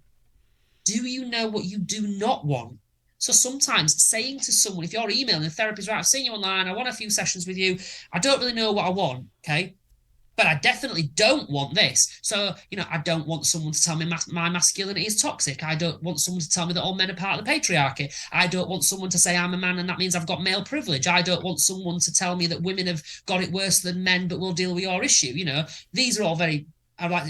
[SPEAKER 2] do you know what you do not want? So sometimes saying to someone, if you're emailing a therapist, right, I've seen you online, I want a few sessions with you. I don't really know what I want, okay? But I definitely don't want this. So, I don't want someone to tell me my masculinity is toxic. I don't want someone to tell me that all men are part of the patriarchy. I don't want someone to say I'm a man and that means I've got male privilege. I don't want someone to tell me that women have got it worse than men, but we'll deal with your issue. These are all very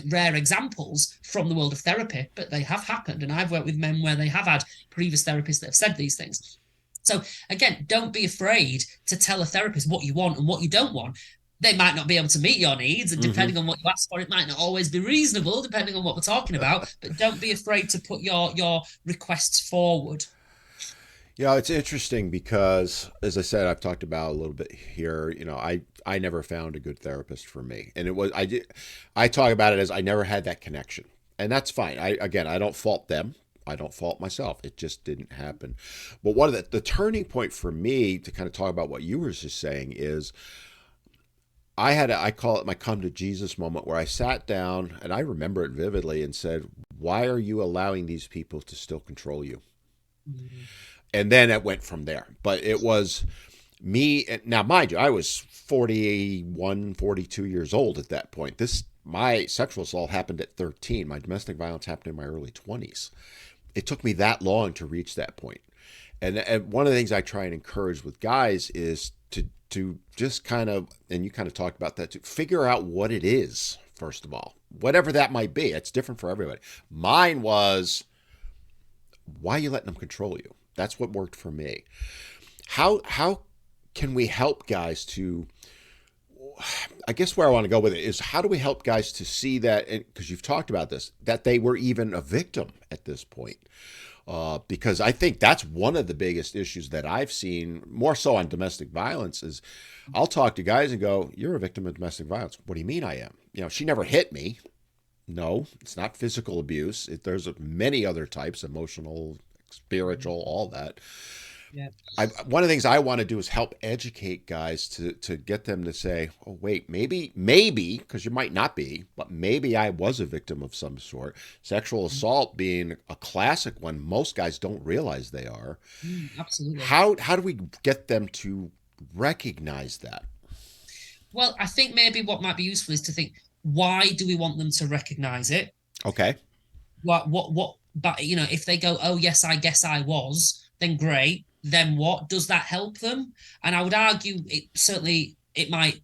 [SPEAKER 2] rare examples from the world of therapy, but they have happened. And I've worked with men where they have had previous therapists that have said these things. So again, don't be afraid to tell a therapist what you want and what you don't want. They might not be able to meet your needs, and depending on what you ask for, it might not always be reasonable, depending on what we're talking about. But don't be afraid to put your requests forward.
[SPEAKER 1] Yeah, it's interesting because, as I said, I've talked about a little bit here. I never found a good therapist for me, and I talk about it as I never had that connection, and that's fine. I don't fault them. I don't fault myself. It just didn't happen. But one of the turning point for me, to kind of talk about what you were just saying, is I call it my come to Jesus moment, where I sat down and I remember it vividly and said, why are you allowing these people to still control you? Mm-hmm. And then it went from there. But it was me. Now, mind you, I was 41, 42 years old at that point. My sexual assault happened at 13. My domestic violence happened in my early 20s. It took me that long to reach that point. And one of the things I try and encourage with guys is to just kind of, and you kind of talked about that, to figure out what it is, first of all. Whatever that might be. It's different for everybody. Mine was, why are you letting them control you? That's what worked for me. How can we help guys to, I guess where I want to go with it is, how do we help guys to see that, because you've talked about this, that they were even a victim at this point? Because I think that's one of the biggest issues that I've seen, more so on domestic violence, is I'll talk to guys and go, you're a victim of domestic violence. What do you mean I am? She never hit me. No, it's not physical abuse. There's many other types, emotional, spiritual, all that.
[SPEAKER 2] Yeah.
[SPEAKER 1] One of the things I want to do is help educate guys to get them to say, oh, wait, maybe, because you might not be, but maybe I was a victim of some sort. Sexual assault being a classic one. Most guys don't realize they are.
[SPEAKER 2] Absolutely.
[SPEAKER 1] How do we get them to recognize that?
[SPEAKER 2] Well, I think maybe what might be useful is to think, why do we want them to recognize it?
[SPEAKER 1] Okay.
[SPEAKER 2] But if they go, oh, yes, I guess I was, then great. Then what? Does that help them? And I would argue it might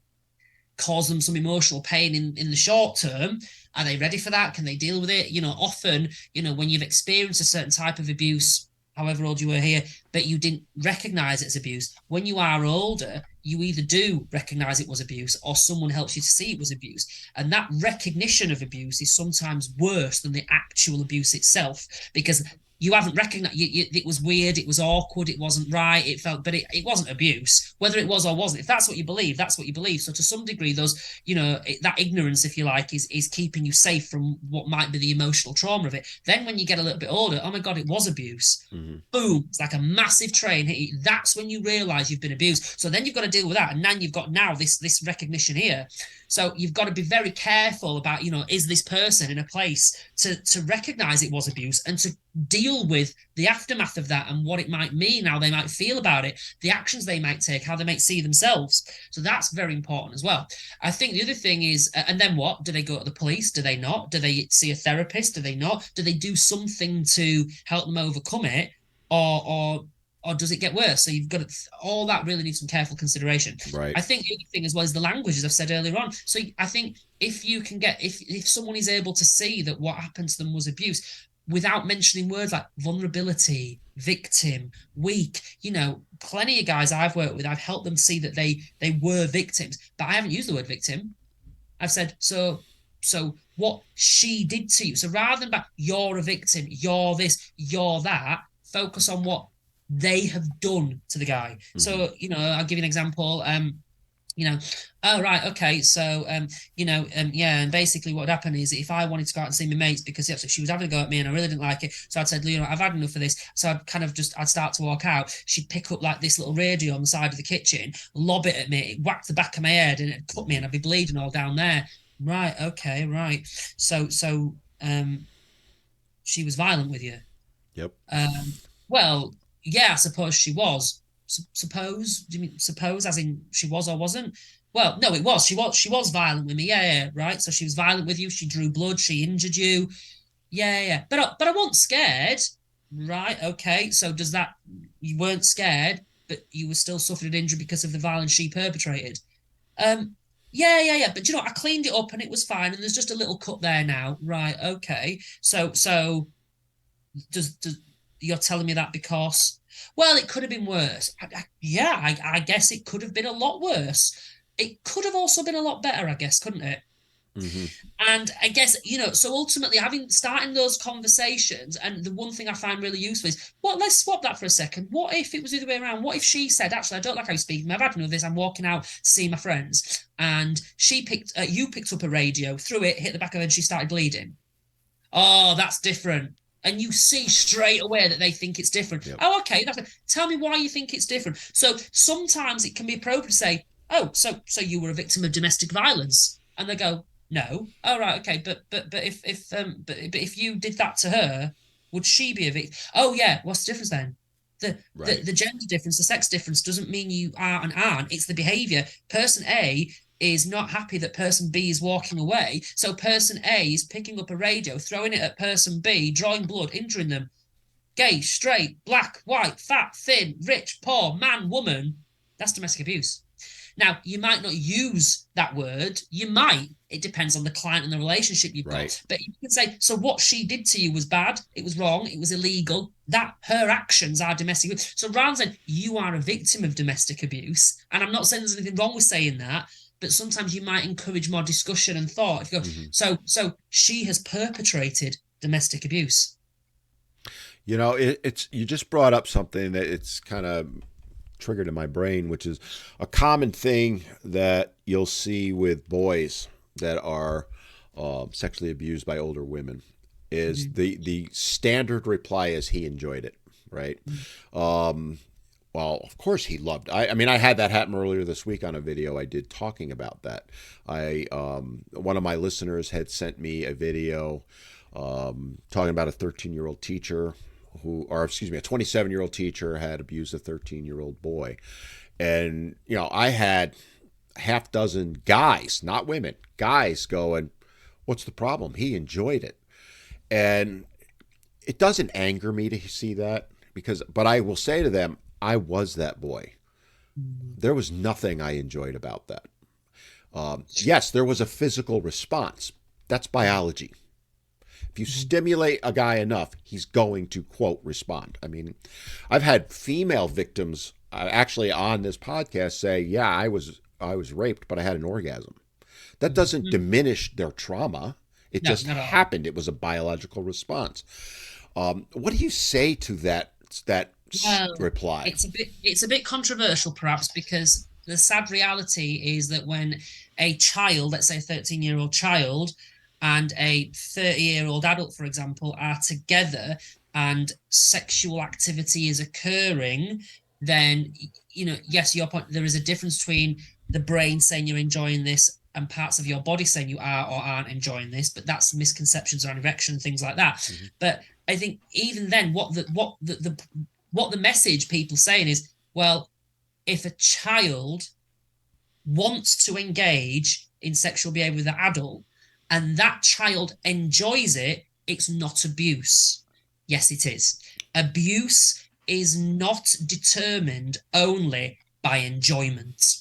[SPEAKER 2] cause them some emotional pain in the short term. Are they ready for that? Can they deal with it? Often, when you've experienced a certain type of abuse, however old you were here, but you didn't recognize it as abuse, when you are older, you either do recognize it was abuse or someone helps you to see it was abuse. And that recognition of abuse is sometimes worse than the actual abuse itself, because you haven't recognized it was weird, it was awkward, it wasn't right, it felt, but it wasn't abuse. Whether it was or wasn't, if that's what you believe, that's what you believe. So to some degree, those, that ignorance, if you like, is keeping you safe from what might be the emotional trauma of it. Then when you get a little bit older, oh my God, it was abuse.
[SPEAKER 1] Mm-hmm.
[SPEAKER 2] Boom, it's like a massive train hit you. That's when you realize you've been abused. So then you've got to deal with that, and then you've got now this recognition here. So you've got to be very careful about, is this person in a place to recognize it was abuse and to deal with the aftermath of that and what it might mean, how they might feel about it, the actions they might take, how they might see themselves. So that's very important as well. I think the other thing is, and then what? Do they go to the police? Do they not? Do they see a therapist? Do they not? Do they do something to help them overcome it? Or does it get worse? So you've got all that really needs some careful consideration.
[SPEAKER 1] Right.
[SPEAKER 2] I think the other thing as well is the language, as I've said earlier on. So I think if you can get, if someone is able to see that what happened to them was abuse without mentioning words like vulnerability, victim, weak, plenty of guys I've worked with, I've helped them see that they were victims, but I haven't used the word victim. I've said, so what she did to you. So rather than about you're a victim, you're this, you're that, focus on what they have done to the guy. Mm-hmm. So, I'll give you an example. Oh, right, okay, so, yeah, and basically what happened is if I wanted to go out and see my mates, because she was having a go at me and I really didn't like it, so I'd said, I've had enough of this, so I'd start to walk out, she'd pick up like this little radio on the side of the kitchen, lob it at me, it whacked the back of my head and it'd cut me and I'd be bleeding all down there. Right, okay, right. So, she was violent with you?
[SPEAKER 1] Yep.
[SPEAKER 2] Well, yeah, I suppose she was. Suppose? Do you mean suppose as in she was or wasn't? Well, no, it was. She was violent with me. Yeah, right. So she was violent with you. She drew blood. She injured you. Yeah. But I wasn't scared. Right. Okay. So does that you weren't scared, but you were still suffered an injury because of the violence she perpetrated? Yeah. But I cleaned it up and it was fine. And there's just a little cut there now. Right. Okay. So does you're telling me that because, well, it could have been worse. I guess it could have been a lot worse. It could have also been a lot better, I guess, couldn't it?
[SPEAKER 1] Mm-hmm.
[SPEAKER 2] And I guess, so ultimately starting those conversations, and the one thing I find really useful is, let's swap that for a second. What if it was the other way around? What if she said, actually, I don't like how you speak. I've had enough of this. I'm walking out to see my friends. And you picked up a radio, threw it, hit the back of her, and she started bleeding. Oh, that's different. And you see straight away that they think it's different. Yep. Oh, okay. Tell me why you think it's different. So sometimes it can be appropriate to say, oh, so you were a victim of domestic violence, and they go, no. Oh, right, okay. But if you did that to her, would she be a victim? Oh, yeah. What's the difference then? The gender difference, the sex difference doesn't mean you are and aren't. It's the behavior. Person A is not happy that person B is walking away. So person A is picking up a radio, throwing it at person B, drawing blood, injuring them. Gay, straight, black, white, fat, thin, rich, poor, man, woman. That's domestic abuse. Now, you might not use that word. You might. It depends on the client and the relationship you've got. But you can say, so what she did to you was bad. It was wrong. It was illegal. Her actions are domestic abuse. So rather than you are a victim of domestic abuse, and I'm not saying there's anything wrong with saying that, but sometimes you might encourage more discussion and thought. If you go, so she has perpetrated domestic abuse.
[SPEAKER 1] It's you just brought up something that it's kind of triggered in my brain, which is a common thing that you'll see with boys that are sexually abused by older women is the standard reply is he enjoyed it, right? Well, of course he loved it. I had that happen earlier this week on a video I did talking about that. One of my listeners had sent me a video talking about a 13-year-old teacher a 27-year-old teacher had abused a 13-year-old boy. And, I had half dozen guys, not women, guys going, what's the problem? He enjoyed it. And it doesn't anger me to see that but I will say to them, I was that boy. There was nothing I enjoyed about that. Yes, there was a physical response. That's biology. If you stimulate a guy enough, he's going to, quote, respond. I've had female victims actually on this podcast say, yeah, I was raped, but I had an orgasm. That doesn't diminish their trauma. It just happened. It was a biological response. What do you say to that
[SPEAKER 2] Well,
[SPEAKER 1] reply?
[SPEAKER 2] it's a bit controversial perhaps, because the sad reality is that when a child, let's say a 13-year-old child, and a 30-year-old adult, for example, are together and sexual activity is occurring, then yes, your point, there is a difference between the brain saying you're enjoying this and parts of your body saying you are or aren't enjoying this, but that's misconceptions around erection and things like that.
[SPEAKER 1] Mm-hmm.
[SPEAKER 2] But I think even then, what the message people saying is, well, if a child wants to engage in sexual behavior with an adult and that child enjoys it, it's not abuse. Yes, it is. Abuse is not determined only by enjoyment.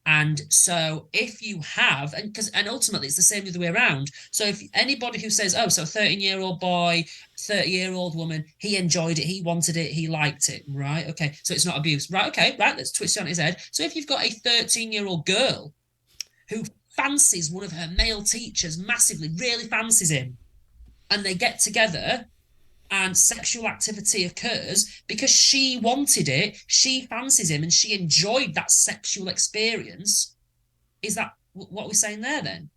[SPEAKER 2] And so if you have, and ultimately it's the same the other way around. So if anybody who says, oh, so 13-year-old boy, 30-year-old woman, he enjoyed it, he wanted it, he liked it, right? Okay, so it's not abuse. Right, okay, right, let's twist it on his head. So if you've got a 13-year-old girl who fancies one of her male teachers massively, really fancies him, and they get together and sexual activity occurs because she wanted it, she fancies him, and she enjoyed that sexual experience. Is that what we're saying there then?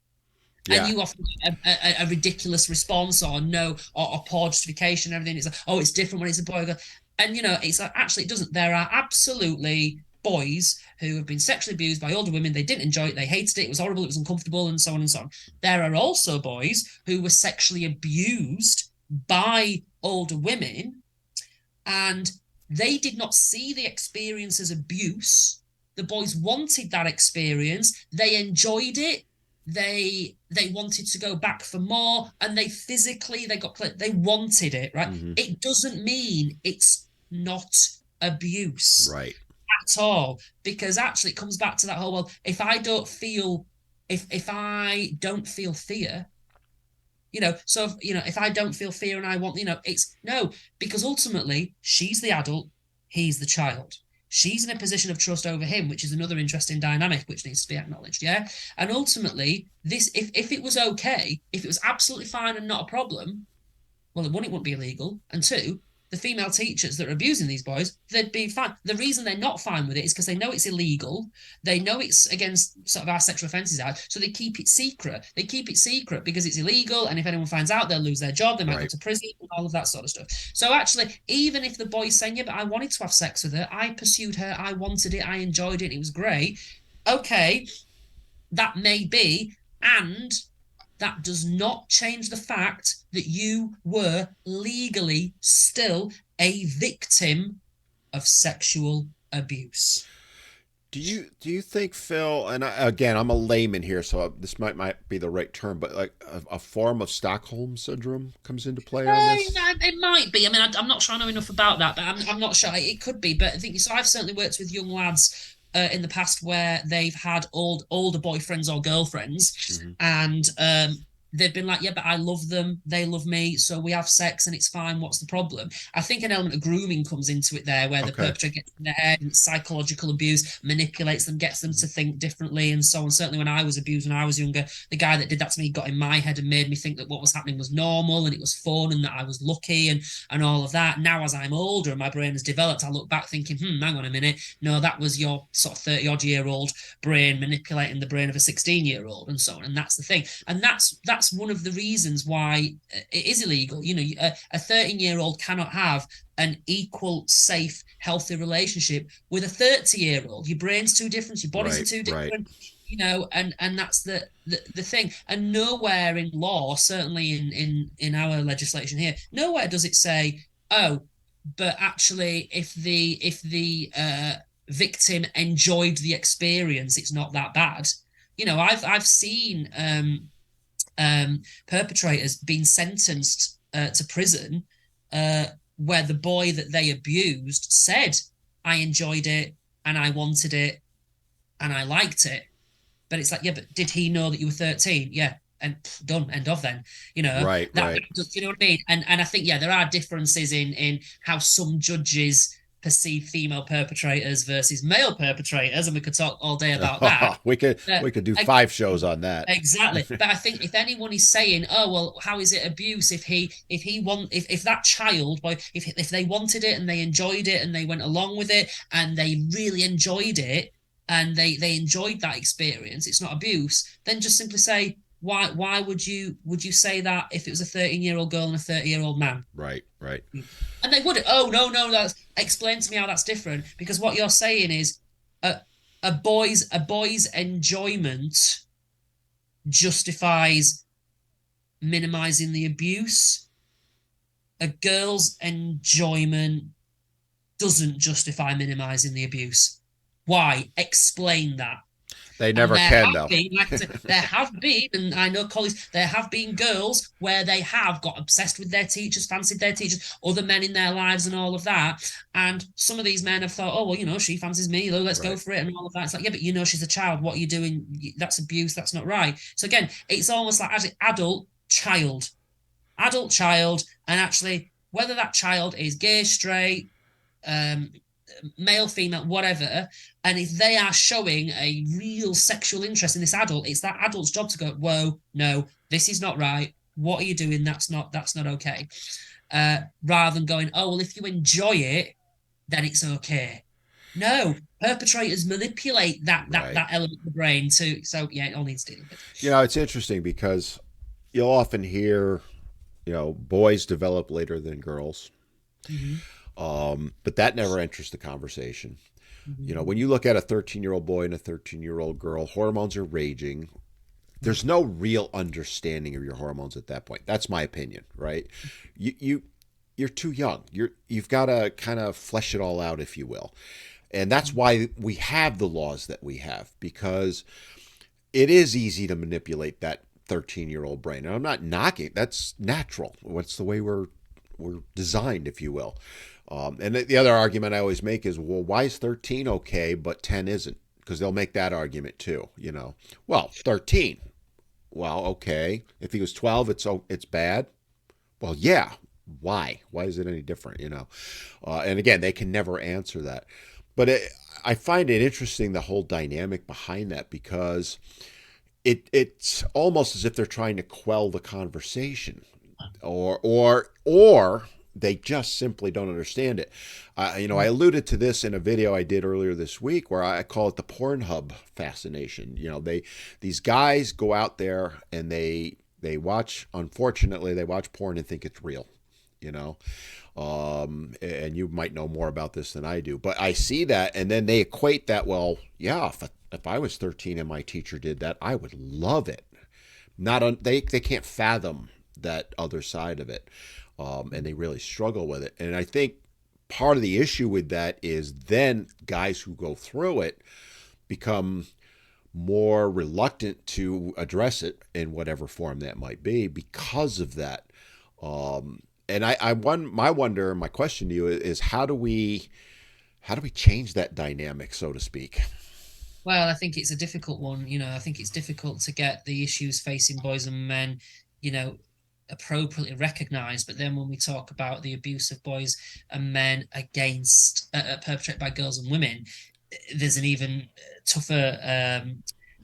[SPEAKER 2] And
[SPEAKER 1] Yeah.
[SPEAKER 2] you often a ridiculous response, or no, or poor justification, and everything. It's like, oh, it's different when it's a boy. And it's like, actually, it doesn't. There are absolutely boys who have been sexually abused by older women. They didn't enjoy it. They hated it. It was horrible. It was uncomfortable, and so on and so on. There are also boys who were sexually abused by older women, and they did not see the experience as abuse. The boys wanted that experience. They enjoyed it. They wanted to go back for more, and they wanted it, right?
[SPEAKER 1] Mm-hmm.
[SPEAKER 2] It doesn't mean it's not abuse
[SPEAKER 1] Right.
[SPEAKER 2] at all, because actually it comes back to that whole, well, if I don't feel fear, so if I don't feel fear and I want, it's no, because ultimately she's the adult, he's the child. She's in a position of trust over him, which is another interesting dynamic which needs to be acknowledged. Yeah. And ultimately, this, if it was okay, if it was absolutely fine and not a problem, well, one, it wouldn't be illegal, and two, the female teachers that are abusing these boys, they'd be fine. The reason they're not fine with it is because they know it's illegal. They know it's against sort of our Sexual Offences Act, so they keep it secret. They keep it secret because it's illegal, and if anyone finds out, they'll lose their job. They might go to prison, and all of that sort of stuff. So actually, even if the boy's saying, yeah, but I wanted to have sex with her, I pursued her, I wanted it, I enjoyed it, it was great. Okay, that may be, and that does not change the fact that you were legally still a victim of sexual abuse.
[SPEAKER 1] Do you think, Phil? And again, I'm a layman here, so this might be the right term, but like a form of Stockholm syndrome comes into play on this?
[SPEAKER 2] It might be. I mean, I'm not sure I know enough about that, but I'm not sure. It could be. But I think so. I've certainly worked with young lads in the past where they've had older boyfriends or girlfriends,
[SPEAKER 1] Mm-hmm.
[SPEAKER 2] and they've been like, yeah, but I love them, they love me, so we have sex and it's fine. What's the problem? I think an element of grooming comes into it there, where the
[SPEAKER 1] Okay.
[SPEAKER 2] perpetrator gets in their head and psychological abuse manipulates them, gets them to think differently, and so on. Certainly, when I was abused when I was younger, the guy that did that to me got in my head and made me think that what was happening was normal and it was fun and that I was lucky and all of that. Now, as I'm older and my brain has developed, I look back thinking, hang on a minute, no, that was your sort of 30-odd-year-old brain manipulating the brain of a 16-year-old, and so on. And that's the thing, and that's one of the reasons why it is illegal. A 13-year-old cannot have an equal, safe, healthy relationship with a 30-year-old. Your brain's too different, your bodies are too
[SPEAKER 1] Right.
[SPEAKER 2] different, and that's the thing. And nowhere in law, certainly in our legislation here, nowhere does it say, oh, but actually if the victim enjoyed the experience, it's not that bad. I've seen perpetrators being sentenced to prison, where the boy that they abused said, I enjoyed it and I wanted it and I liked it. But it's like, yeah, but did he know that you were 13? Yeah. And done, end of then.
[SPEAKER 1] Right.
[SPEAKER 2] That, you know what I mean? And I think, yeah, there are differences in how some judges perceived female perpetrators versus male perpetrators, and we could talk all day about that.
[SPEAKER 1] we could
[SPEAKER 2] Uh,
[SPEAKER 1] we could do
[SPEAKER 2] I,
[SPEAKER 1] 5 shows on that.
[SPEAKER 2] Exactly. But I think if anyone is saying, "Oh well, how is it abuse?" If that child, boy, if they wanted it and they enjoyed it and they went along with it and they really enjoyed it and they enjoyed that experience, it's not abuse. Then just simply say, why would you say that if it was a 13-year-old girl and a 30-year-old man?
[SPEAKER 1] Right, right.
[SPEAKER 2] And they would. Oh no, that's explain to me how that's different. Because what you're saying is a a boy's enjoyment justifies minimizing the abuse. A girl's enjoyment doesn't justify minimizing the abuse. Why? Explain that.
[SPEAKER 1] They never can, though.
[SPEAKER 2] There have been, and I know colleagues, there have been girls where they have got obsessed with their teachers, fancied their teachers, other men in their lives, and all of that. And some of these men have thought, oh, well, she fancies me, let's go for it, and all of that. It's like, yeah, but she's a child. What are you doing? That's abuse. That's not right. So again, it's almost like actually adult, child, and actually whether that child is gay, straight, male, female, whatever, and if they are showing a real sexual interest in this adult, it's that adult's job to go, whoa, no, this is not right. What are you doing? That's not okay. Rather than going, oh, well, if you enjoy it, then it's okay. No, perpetrators manipulate that element of the brain too. So yeah, it all needs dealing with.
[SPEAKER 1] It's interesting because you'll often hear, boys develop later than girls.
[SPEAKER 2] Mm-hmm.
[SPEAKER 1] But that never enters the conversation.
[SPEAKER 2] Mm-hmm.
[SPEAKER 1] When you look at a 13-year-old boy and a 13-year-old girl, hormones are raging. There's no real understanding of your hormones at that point. That's my opinion, right? You're too young. You've got to kind of flesh it all out, if you will. And that's why we have the laws that we have, because it is easy to manipulate that 13-year-old brain. And I'm not knocking. That's natural. What's the way we're designed, if you will. And the other argument I always make is, well, why is 13 okay, but 10 isn't? Because they'll make that argument too, Well, 13. Well, okay. If he was 12, it's bad. Well, yeah. Why? Why is it any different, And again, they can never answer that. But I find it interesting, the whole dynamic behind that, because it's almost as if they're trying to quell the conversation, or they just simply don't understand it. I alluded to this in a video I did earlier this week, where I call it the Pornhub fascination. These guys go out there and they watch. Unfortunately, they watch porn and think it's real. And you might know more about this than I do, but I see that, and then they equate that. Well, yeah, if I was 13 and my teacher did that, I would love it. They can't fathom that other side of it. And they really struggle with it. And I think part of the issue with that is then guys who go through it become more reluctant to address it in whatever form that might be because of that. And my question to you is, how do we change that dynamic, so to speak?
[SPEAKER 2] Well, I think it's a difficult one. I think it's difficult to get the issues facing boys and men, appropriately recognized. But then when we talk about the abuse of boys and men against perpetrated by girls and women, there's an even tougher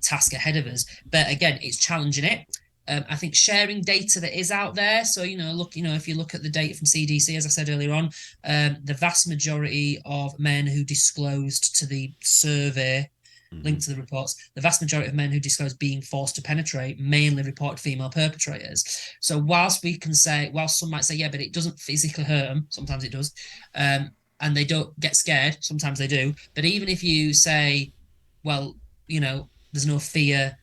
[SPEAKER 2] task ahead of us. But again, it's challenging it. I think sharing data that is out there. So, if you look at the data from CDC, as I said earlier on, the vast majority of men who disclosed to the survey linked to the reports, the vast majority of men who disclosed being forced to penetrate mainly reported female perpetrators. So whilst some might say, yeah, but it doesn't physically hurt them, sometimes it does, and they don't get scared, sometimes they do. But even if you say, well, there's no fear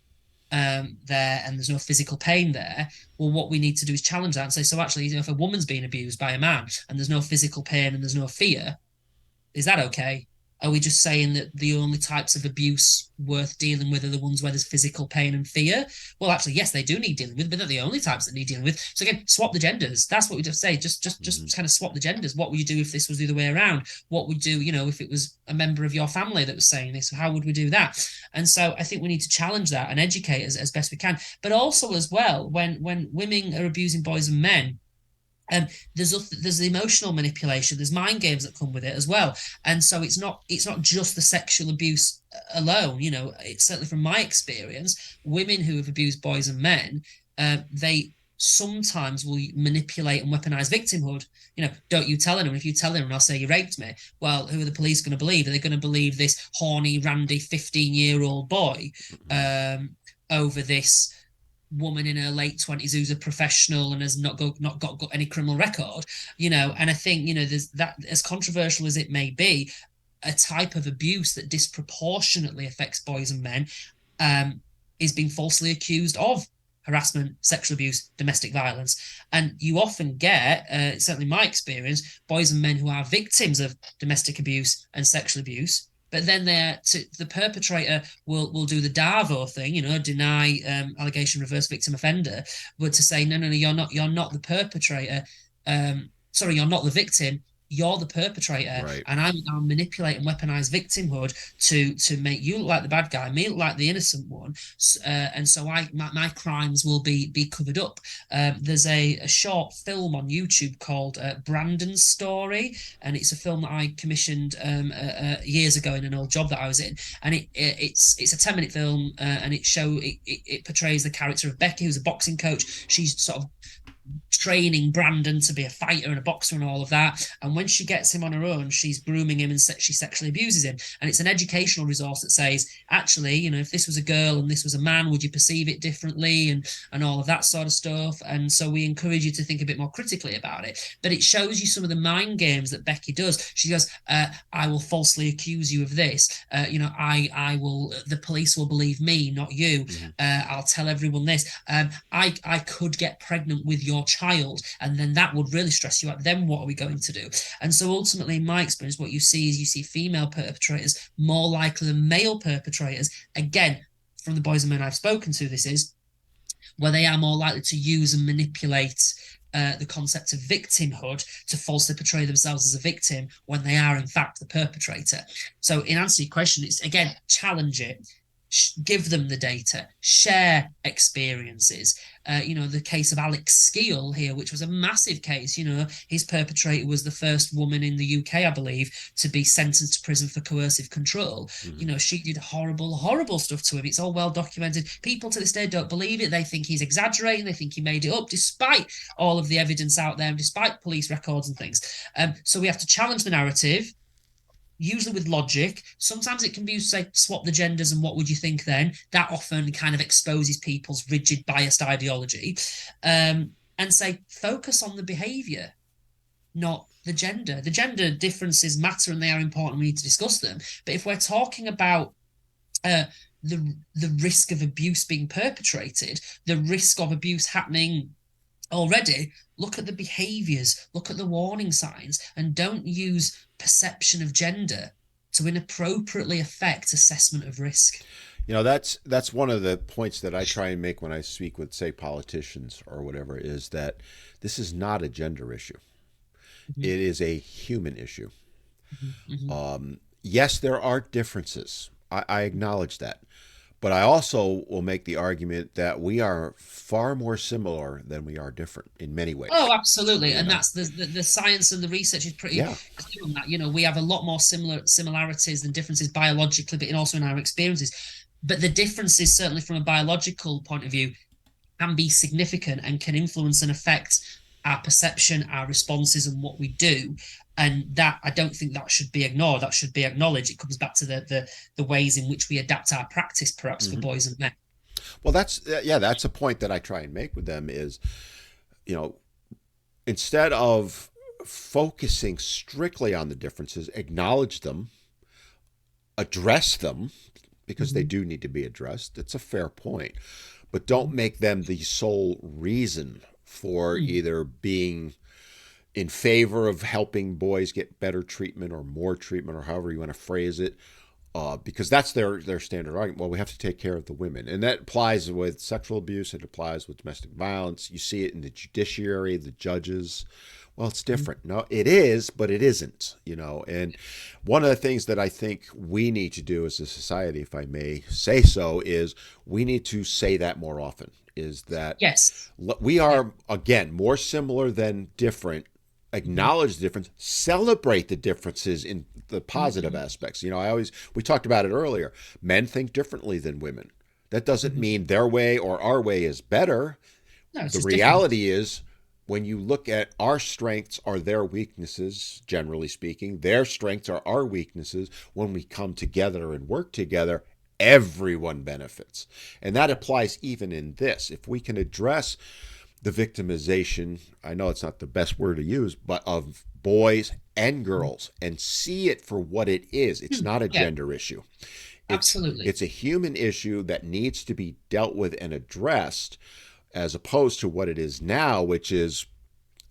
[SPEAKER 2] there and there's no physical pain there, well, what we need to do is challenge that and say, so actually, if a woman's being abused by a man and there's no physical pain and there's no fear, is that okay? Are we just saying that the only types of abuse worth dealing with are the ones where there's physical pain and fear? Well, actually, yes, they do need dealing with, but they're the only types that need dealing with. So again, swap the genders. That's what we just say. Just kind of swap the genders. What would you do if this was the other way around? What would you do, if it was a member of your family that was saying this? How would we do that? And so I think we need to challenge that and educate as best we can. But also as well, when women are abusing boys and men, Um, there's the emotional manipulation, there's mind games that come with it as well, and so it's not just the sexual abuse alone. It's certainly from my experience, women who have abused boys and men, they sometimes will manipulate and weaponize victimhood. Don't you tell anyone. If you tell anyone, I'll say you raped me. Well, who are the police going to believe? Are they going to believe this horny, randy 15-year-old boy over this woman in her late 20s who's a professional and has not got any criminal record? And I think, there's that, as controversial as it may be, a type of abuse that disproportionately affects boys and men um, is being falsely accused of harassment, sexual abuse, domestic violence. And you often get, certainly my experience, boys and men who are victims of domestic abuse and sexual abuse, but then the perpetrator will do the Darvo thing, deny allegation, reverse victim offender, but to say, no, no, no, you're not the perpetrator. Sorry, you're not the victim. You're the perpetrator,
[SPEAKER 1] Right.
[SPEAKER 2] and I'll manipulate and weaponize victimhood to make you look like the bad guy, me look like the innocent one, and so my crimes will be covered up. There's a short film on YouTube called Brandon's Story, and it's a film that I commissioned years ago in an old job that I was in, and it's a 10-minute film, and it portrays the character of Becky, who's a boxing coach. She's sort of training Brandon to be a fighter and a boxer and all of that. And when she gets him on her own, she's grooming him and she sexually abuses him. And it's an educational resource that says, actually, if this was a girl and this was a man, would you perceive it differently? And all of that sort of stuff. And so we encourage you to think a bit more critically about it. But it shows you some of the mind games that Becky does. She goes, I will falsely accuse you of this. I will, the police will believe me, not you. I'll tell everyone this. I could get pregnant with your child, and then that would really stress you out. Then what are we going to do? And so ultimately, in my experience, what you see female perpetrators more likely than male perpetrators. Again, from the boys and men I've spoken to, this is where they are more likely to use and manipulate the concept of victimhood to falsely portray themselves as a victim when they are in fact the perpetrator. So in answer to your question, it's again, challenge it, give them the data, share experiences. The case of Alex Skeel here, which was a massive case. His perpetrator was the first woman in the UK, I believe, to be sentenced to prison for coercive control. She did horrible, horrible stuff to him. It's all well documented. People to this day don't believe it. They think he's exaggerating. They think he made it up, despite all of the evidence out there, and despite police records and things. So we have to challenge the narrative, usually with logic. Sometimes it can be, say, swap the genders and what would you think then? That often kind of exposes people's rigid, biased ideology. And say, focus on the behavior, not the gender. The gender differences matter and they are important. We need to discuss them. But if we're talking about the risk of abuse being perpetrated, the risk of abuse happening already, look at the behaviors, look at the warning signs, and don't use perception of gender to inappropriately affect assessment of risk.
[SPEAKER 1] That's one of the points that I try and make when I speak with, say, politicians or whatever, is that this is not a gender issue. Mm-hmm. It is a human issue. Mm-hmm. Yes, there are differences. I acknowledge that. But I also will make the argument that we are far more similar than we are different in many ways.
[SPEAKER 2] Oh, absolutely. And that's the science and the research is pretty clear on that. We have a lot more similarities than differences biologically, but also in our experiences. But the differences, certainly from a biological point of view, can be significant and can influence and affect our perception, our responses, and what we do. And that, I don't think that should be ignored. That should be acknowledged. It comes back to the ways in which we adapt our practice, perhaps, for boys and men.
[SPEAKER 1] Well, that's a point that I try and make with them is, instead of focusing strictly on the differences, acknowledge them, address them, because they do need to be addressed. It's a fair point. But don't make them the sole reason for either being in favor of helping boys get better treatment or more treatment, or however you want to phrase it, because that's their standard argument. Well, we have to take care of the women. And that applies with sexual abuse. It applies with domestic violence. You see it in the judiciary, the judges. Well, it's different. No, it is, but it isn't, And one of the things that I think we need to do as a society, if I may say so, is we need to say that more often. is that
[SPEAKER 2] Yes.
[SPEAKER 1] we
[SPEAKER 2] Yeah.
[SPEAKER 1] are, again, more similar than different. Acknowledge the difference, celebrate the differences in the positive
[SPEAKER 2] Mm-hmm.
[SPEAKER 1] aspects. We talked about it earlier. Men think differently than women. That doesn't
[SPEAKER 2] Mm-hmm.
[SPEAKER 1] mean their way or our way is better.
[SPEAKER 2] No, it's
[SPEAKER 1] The
[SPEAKER 2] just different.
[SPEAKER 1] reality is, when you look at our strengths are their weaknesses, generally speaking, their strengths are our weaknesses. When we come together and work together, everyone benefits. And that applies even in this. If we can address the victimization, I know it's not the best word to use, but of boys and girls, and see it for what it is. It's not a
[SPEAKER 2] Yeah,
[SPEAKER 1] gender issue. It's
[SPEAKER 2] absolutely.
[SPEAKER 1] it's a human issue that needs to be dealt with and addressed, as opposed to what it is now, which is,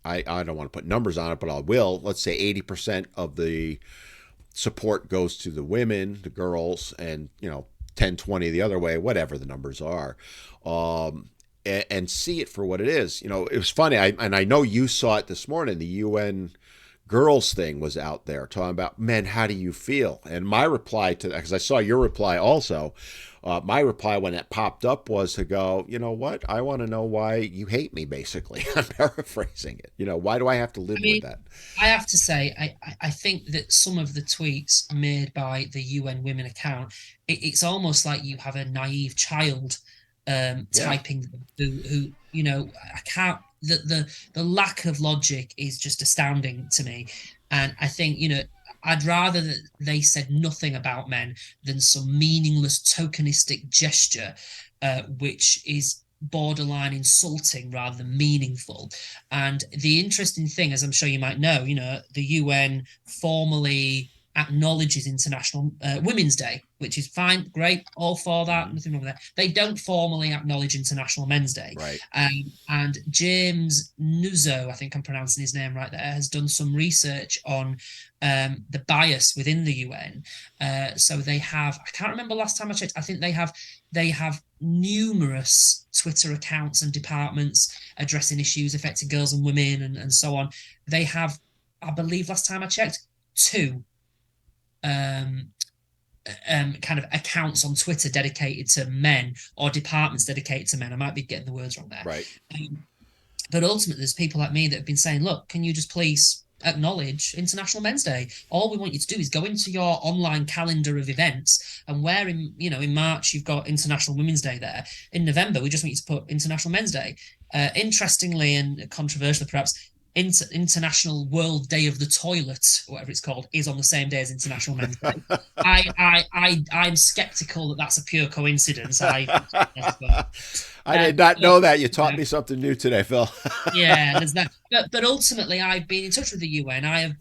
[SPEAKER 1] I don't want to put numbers on it, but I will. Let's say 80% of the support goes to the women, the girls, and 10, 20 the other way, whatever the numbers are. And see it for what it is. It was funny, and I know you saw it this morning. The UN girls thing was out there talking about, men, how do you feel? And my reply to that, because I saw your reply also, my reply when it popped up was to go, you know what? I want to know why you hate me, basically. I'm paraphrasing it. Why do I have to
[SPEAKER 2] I
[SPEAKER 1] live with
[SPEAKER 2] mean,
[SPEAKER 1] that?
[SPEAKER 2] I have to say, I think that some of the tweets made by the UN Women account, it's almost like you have a naive child
[SPEAKER 1] Yeah.
[SPEAKER 2] typing them who I can't. The lack of logic is just astounding to me, and I think I'd rather that they said nothing about men than some meaningless tokenistic gesture, which is borderline insulting rather than meaningful. And the interesting thing, as I'm sure you might know, the UN formally acknowledges International Women's Day, which is fine, great, all for that,
[SPEAKER 1] Mm-hmm.
[SPEAKER 2] nothing wrong with that. They don't formally acknowledge International Men's Day.
[SPEAKER 1] Right.
[SPEAKER 2] And James Nuzzo, I think I'm pronouncing his name right there, has done some research on the bias within the UN. So they have, I can't remember last time I checked, I think they have numerous Twitter accounts and departments addressing issues affecting girls and women and so on. They have, I believe, last time I checked, two um, kind of accounts on Twitter dedicated to men or departments dedicated to men. I might be getting the words wrong there.
[SPEAKER 1] Right.
[SPEAKER 2] Um, but ultimately, there's people like me that have been saying, look, can you just please acknowledge International Men's Day? All we want you to do is go into your online calendar of events, and where in March you've got International Women's Day there. In November, we just want you to put International Men's Day. Interestingly and controversially, perhaps, International World Day of the Toilet, or whatever it's called, is on the same day as International Men's Day. I'm skeptical that that's a pure coincidence.
[SPEAKER 1] I did not
[SPEAKER 2] But,
[SPEAKER 1] know that. You taught me something new today, Phil.
[SPEAKER 2] yeah, there's that. But ultimately, I've been in touch with the UN. I have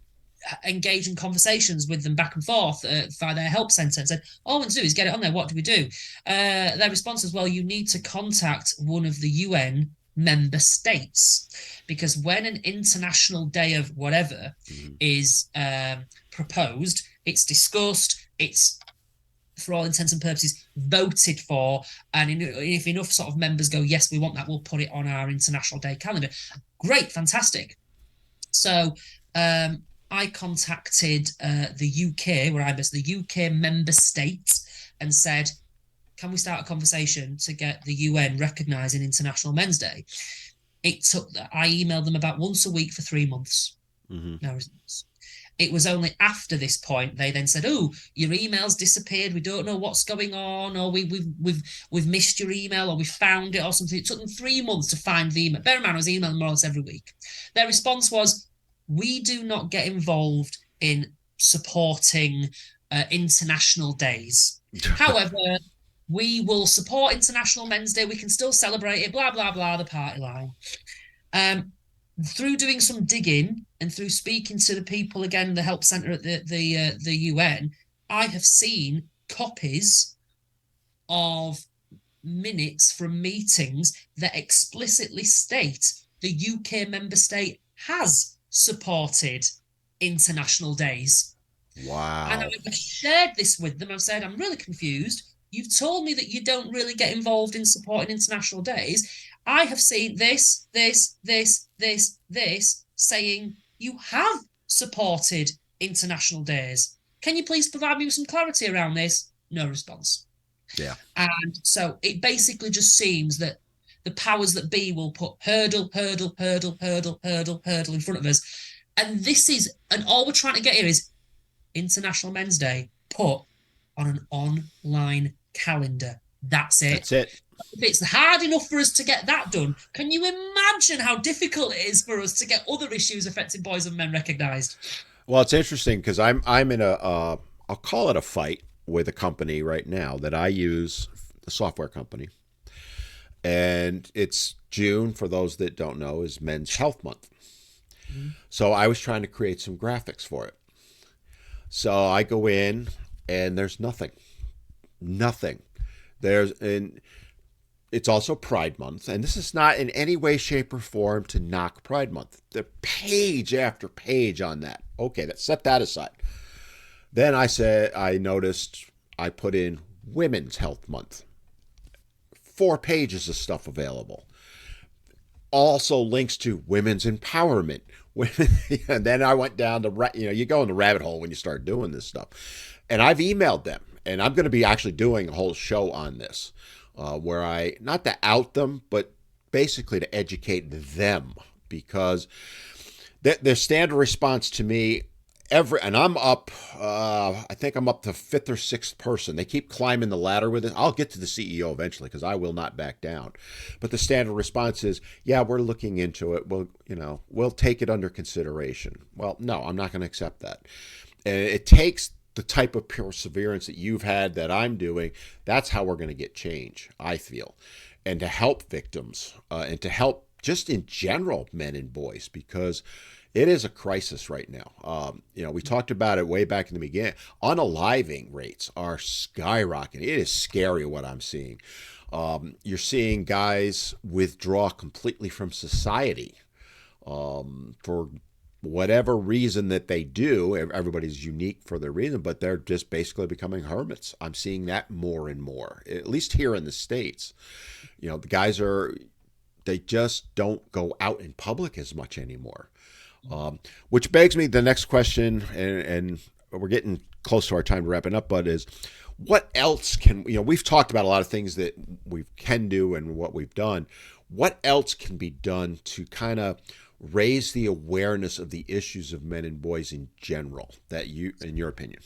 [SPEAKER 2] engaged in conversations with them back and forth via their help centre and said, all we want to do is get it on there. What do we do? Their response is, well, you need to contact one of the UN member states, because when an international day of whatever
[SPEAKER 1] Mm-hmm.
[SPEAKER 2] is proposed, it's discussed, it's for all intents and purposes voted for, and if enough sort of members go, yes, we want that, we'll put it on our international day calendar. Great, fantastic. So I contacted the UK, where I'm based, the UK member states, and said, can we start a conversation to get the UN recognising International Men's Day? I emailed them about once a week for 3 months.
[SPEAKER 1] Mm-hmm.
[SPEAKER 2] No results. It was only after this point they then said, "Oh, your email's disappeared. We don't know what's going on, or we've missed your email, or we found it, or something." It took them 3 months to find the email. Bear in mind, I was emailing more or less every week. Their response was, "We do not get involved in supporting international days. However, we will support International Men's Day. We can still celebrate it. Blah blah blah." The party line. Um, Through doing some digging and through speaking to the people again, the help center at the UN, I have seen copies of minutes from meetings that explicitly state the UK member state has supported international days. And
[SPEAKER 1] Wow.
[SPEAKER 2] I've shared this with them. I've said, I'm really confused. You've told me that you don't really get involved in supporting international days. I have seen this, saying you have supported international days. Can you please provide me with some clarity around this? No response.
[SPEAKER 1] Yeah.
[SPEAKER 2] And so it basically just seems that the powers that be will put hurdle, hurdle, hurdle, hurdle, hurdle, hurdle in front of us. And this is, and all we're trying to get here is International Men's Day put on an online calendar. That's it.
[SPEAKER 1] That's it.
[SPEAKER 2] If it's hard enough for us to get that done, can you imagine how difficult it is for us to get other issues affecting boys and men recognised?
[SPEAKER 1] Well, it's interesting because I'm in a I'll call it a fight with a company right now that I use, a software company, and it's June, for those that don't know, is Men's Health Month. Mm-hmm. So I was trying to create some graphics for it. So I go in and there's nothing. And it's also Pride Month, and this is not in any way, shape, or form to knock Pride Month. The page after page on that. Okay, set that aside. Then I noticed I put in Women's Health Month. 4 pages of stuff available. Also links to women's empowerment. And then I went down you go in the rabbit hole when you start doing this stuff. And I've emailed them, and I'm going to be actually doing a whole show on this. Where not to out them, but basically to educate them, because their standard response to me and I'm up, I think I'm up to 5th or 6th person. They keep climbing the ladder with it. I'll get to the CEO eventually because I will not back down. But the standard response is, yeah, we're looking into it. We'll take it under consideration. Well, no, I'm not going to accept that. And it takes the type of perseverance that you've had, that I'm doing. That's how we're going to get change, I feel. And to help victims, and to help just in general men and boys, because it is a crisis right now. We talked about it way back in the beginning. Unaliving rates are skyrocketing. It is scary what I'm seeing. You're seeing guys withdraw completely from society for whatever reason that they do. Everybody's unique for their reason, but they're just basically becoming hermits. I'm seeing that more and more, at least here in the States. The guys they just don't go out in public as much anymore. Which begs me the next question, and we're getting close to our time to wrapping up, but is what else we've talked about a lot of things that we can do and what we've done. What else can be done to kind of raise the awareness of the issues of men and boys in general, in your opinion?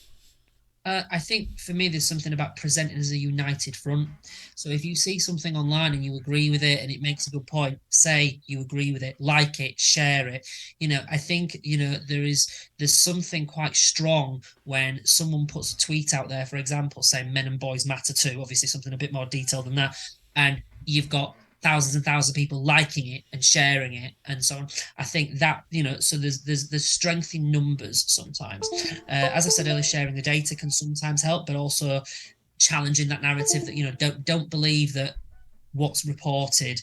[SPEAKER 2] I think for me, there's something about presenting as a united front. So if you see something online and you agree with it and it makes a good point, say you agree with it, like it, share it. I think, there's something quite strong when someone puts a tweet out there, for example, saying men and boys matter too, obviously something a bit more detailed than that. And you've got thousands and thousands of people liking it and sharing it and so on. I think that, so there's strength in numbers sometimes. As I said earlier, sharing the data can sometimes help, but also challenging that narrative that, don't believe that what's reported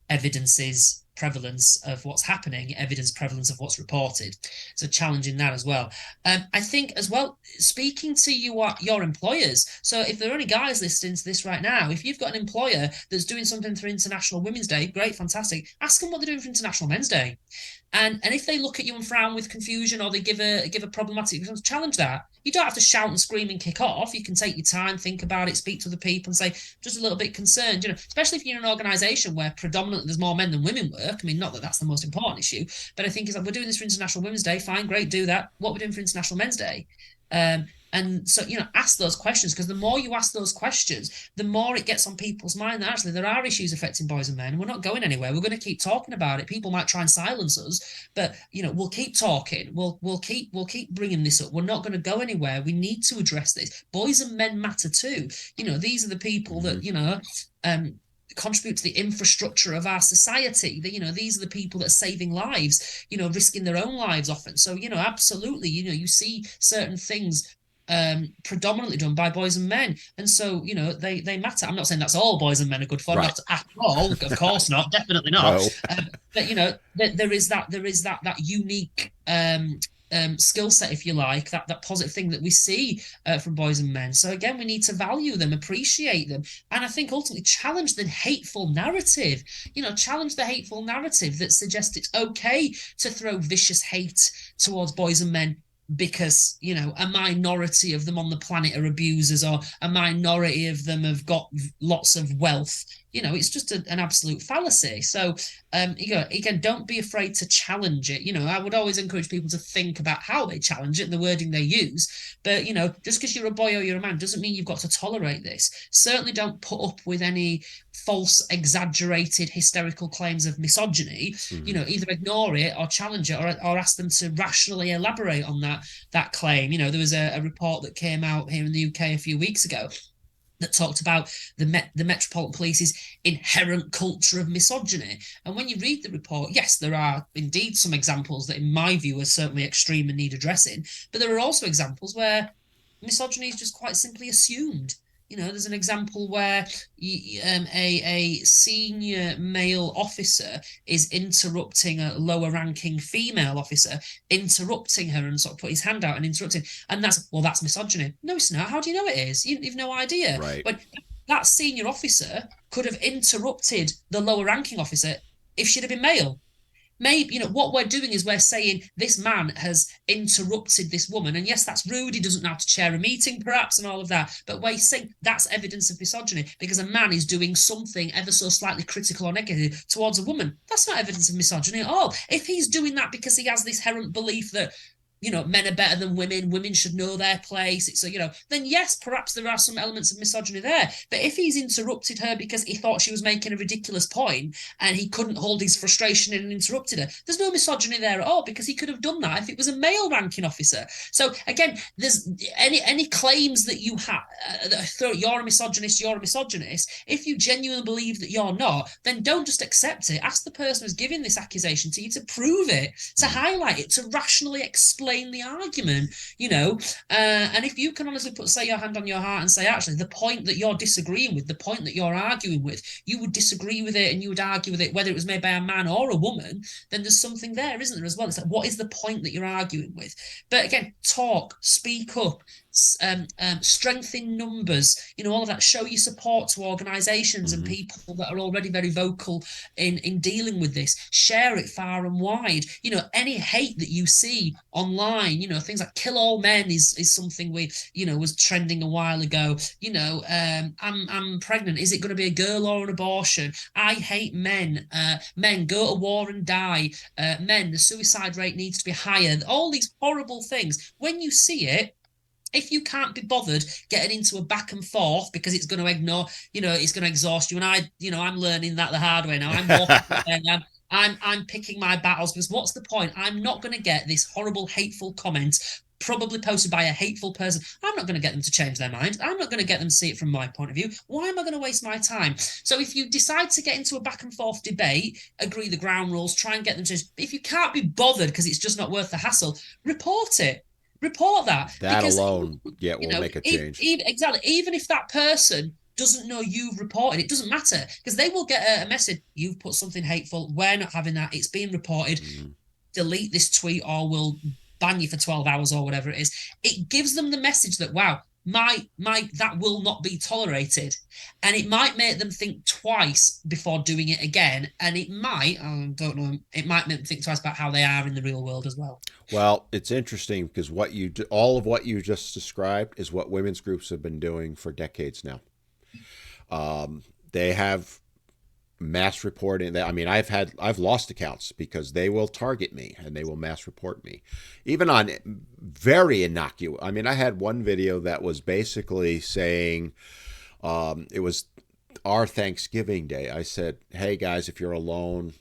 [SPEAKER 2] evidences prevalence of what's happening, evidence prevalence of what's reported. So challenging that as well. I think as well, speaking to your employers. So if there are any guys listening to this right now, if you've got an employer that's doing something for International Women's Day, great, fantastic. Ask them what they're doing for International Men's Day. And if they look at you and frown with confusion, or they give a problematic, challenge that. You don't have to shout and scream and kick off. You can take your time, think about it, speak to the people and say, just a little bit concerned, especially if you're in an organization where predominantly there's more men than women work. I mean, not that that's the most important issue, but I think it's like, we're doing this for International Women's Day. Fine, great, do that. What we're doing for International Men's Day. And so, ask those questions, because the more you ask those questions, the more it gets on people's mind that actually there are issues affecting boys and men. We're not going anywhere. We're going to keep talking about it. People might try and silence us, but we'll keep talking. We'll keep bringing this up. We're not going to go anywhere. We need to address this. Boys and men matter too. These are the people that contribute to the infrastructure of our society. These are the people that are saving lives. Risking their own lives often. So absolutely. You see certain things predominantly done by boys and men, and so they matter. I'm not saying that's all boys and men are good for, right. Not at all, of course not, definitely not. No. But there is that unique skill set, if you like, that positive thing that we see from boys and men. So again, we need to value them, appreciate them, and I think ultimately challenge the hateful narrative. Challenge the hateful narrative that suggests it's okay to throw vicious hate towards boys and men because a minority of them on the planet are abusers, or a minority of them have got lots of wealth. It's just an absolute fallacy. So, again, don't be afraid to challenge it. I would always encourage people to think about how they challenge it and the wording they use. But, just because you're a boy or you're a man doesn't mean you've got to tolerate this. Certainly don't put up with any false, exaggerated, hysterical claims of misogyny. Either ignore it or challenge it, or ask them to rationally elaborate on that claim. There was a report that came out here in the UK a few weeks ago that talked about the Metropolitan Police's inherent culture of misogyny. And when you read the report, yes, there are indeed some examples that, in my view, are certainly extreme and need addressing. But there are also examples where misogyny is just quite simply assumed. There's an example where a senior male officer is interrupting a lower ranking female officer, interrupting her and sort of put his hand out and interrupting. And that's misogyny. No, it's not. How do you know it is? You've no idea.
[SPEAKER 1] Right.
[SPEAKER 2] But that senior officer could have interrupted the lower ranking officer if she'd have been male. Maybe, what we're doing is we're saying this man has interrupted this woman. And yes, that's rude. He doesn't know how to chair a meeting, perhaps, and all of that. But we're saying that's evidence of misogyny because a man is doing something ever so slightly critical or negative towards a woman. That's not evidence of misogyny at all. If he's doing that because he has this inherent belief that men are better than women should know their place. Then yes, perhaps there are some elements of misogyny there. But if he's interrupted her because he thought she was making a ridiculous point and he couldn't hold his frustration in and interrupted her, there's no misogyny there at all because he could have done that if it was a male ranking officer. So again, there's any claims that you have that you're a misogynist, if you genuinely believe that you're not, then don't just accept it. Ask the person who's giving this accusation to you to prove it, to highlight it, to rationally explain the argument, and if you can honestly say your hand on your heart and say, actually, the point that you're disagreeing with, the point that you're arguing with, you would disagree with it and you would argue with it whether it was made by a man or a woman, then there's something there, isn't there, as well? It's like, what is the point that you're arguing with? But again, talk, speak up, strengthen numbers, all of that. Show your support to organizations and people that are already very vocal in dealing with this. Share it far and wide. Any hate that you see online, things like kill all men is something was trending a while ago. I'm pregnant, is it going to be a girl or an abortion? I hate men, men go to war and die, men, the suicide rate needs to be higher. All these horrible things, when you see it, if you can't be bothered getting into a back and forth because it's going to ignore, it's going to exhaust you. And I'm learning that the hard way now. I'm walking I'm picking my battles because what's the point? I'm not going to get this horrible, hateful comment probably posted by a hateful person. I'm not going to get them to change their mind. I'm not going to get them to see it from my point of view. Why am I going to waste my time? So if you decide to get into a back and forth debate, agree the ground rules, try and get them to, if you can't be bothered because it's just not worth the hassle, report it. Report that.
[SPEAKER 1] That because, alone, will make a change.
[SPEAKER 2] Exactly. Even if that person doesn't know you've reported, it doesn't matter because they will get a message. You've put something hateful. We're not having that. It's being reported. Delete this tweet or we'll ban you for 12 hours or whatever it is. It gives them the message that, wow, that will not be tolerated, and it might make them think twice before doing it again, and it might, I don't know, it might make them think twice about how they are in the real world as well.
[SPEAKER 1] Well, it's interesting because all of what you just described is what women's groups have been doing for decades now. They have mass reporting. I mean, I've lost accounts because they will target me and they will mass report me, even on very innocuous. I mean, I had one video that was basically saying it was our Thanksgiving Day. I said, "Hey guys, if you're alone,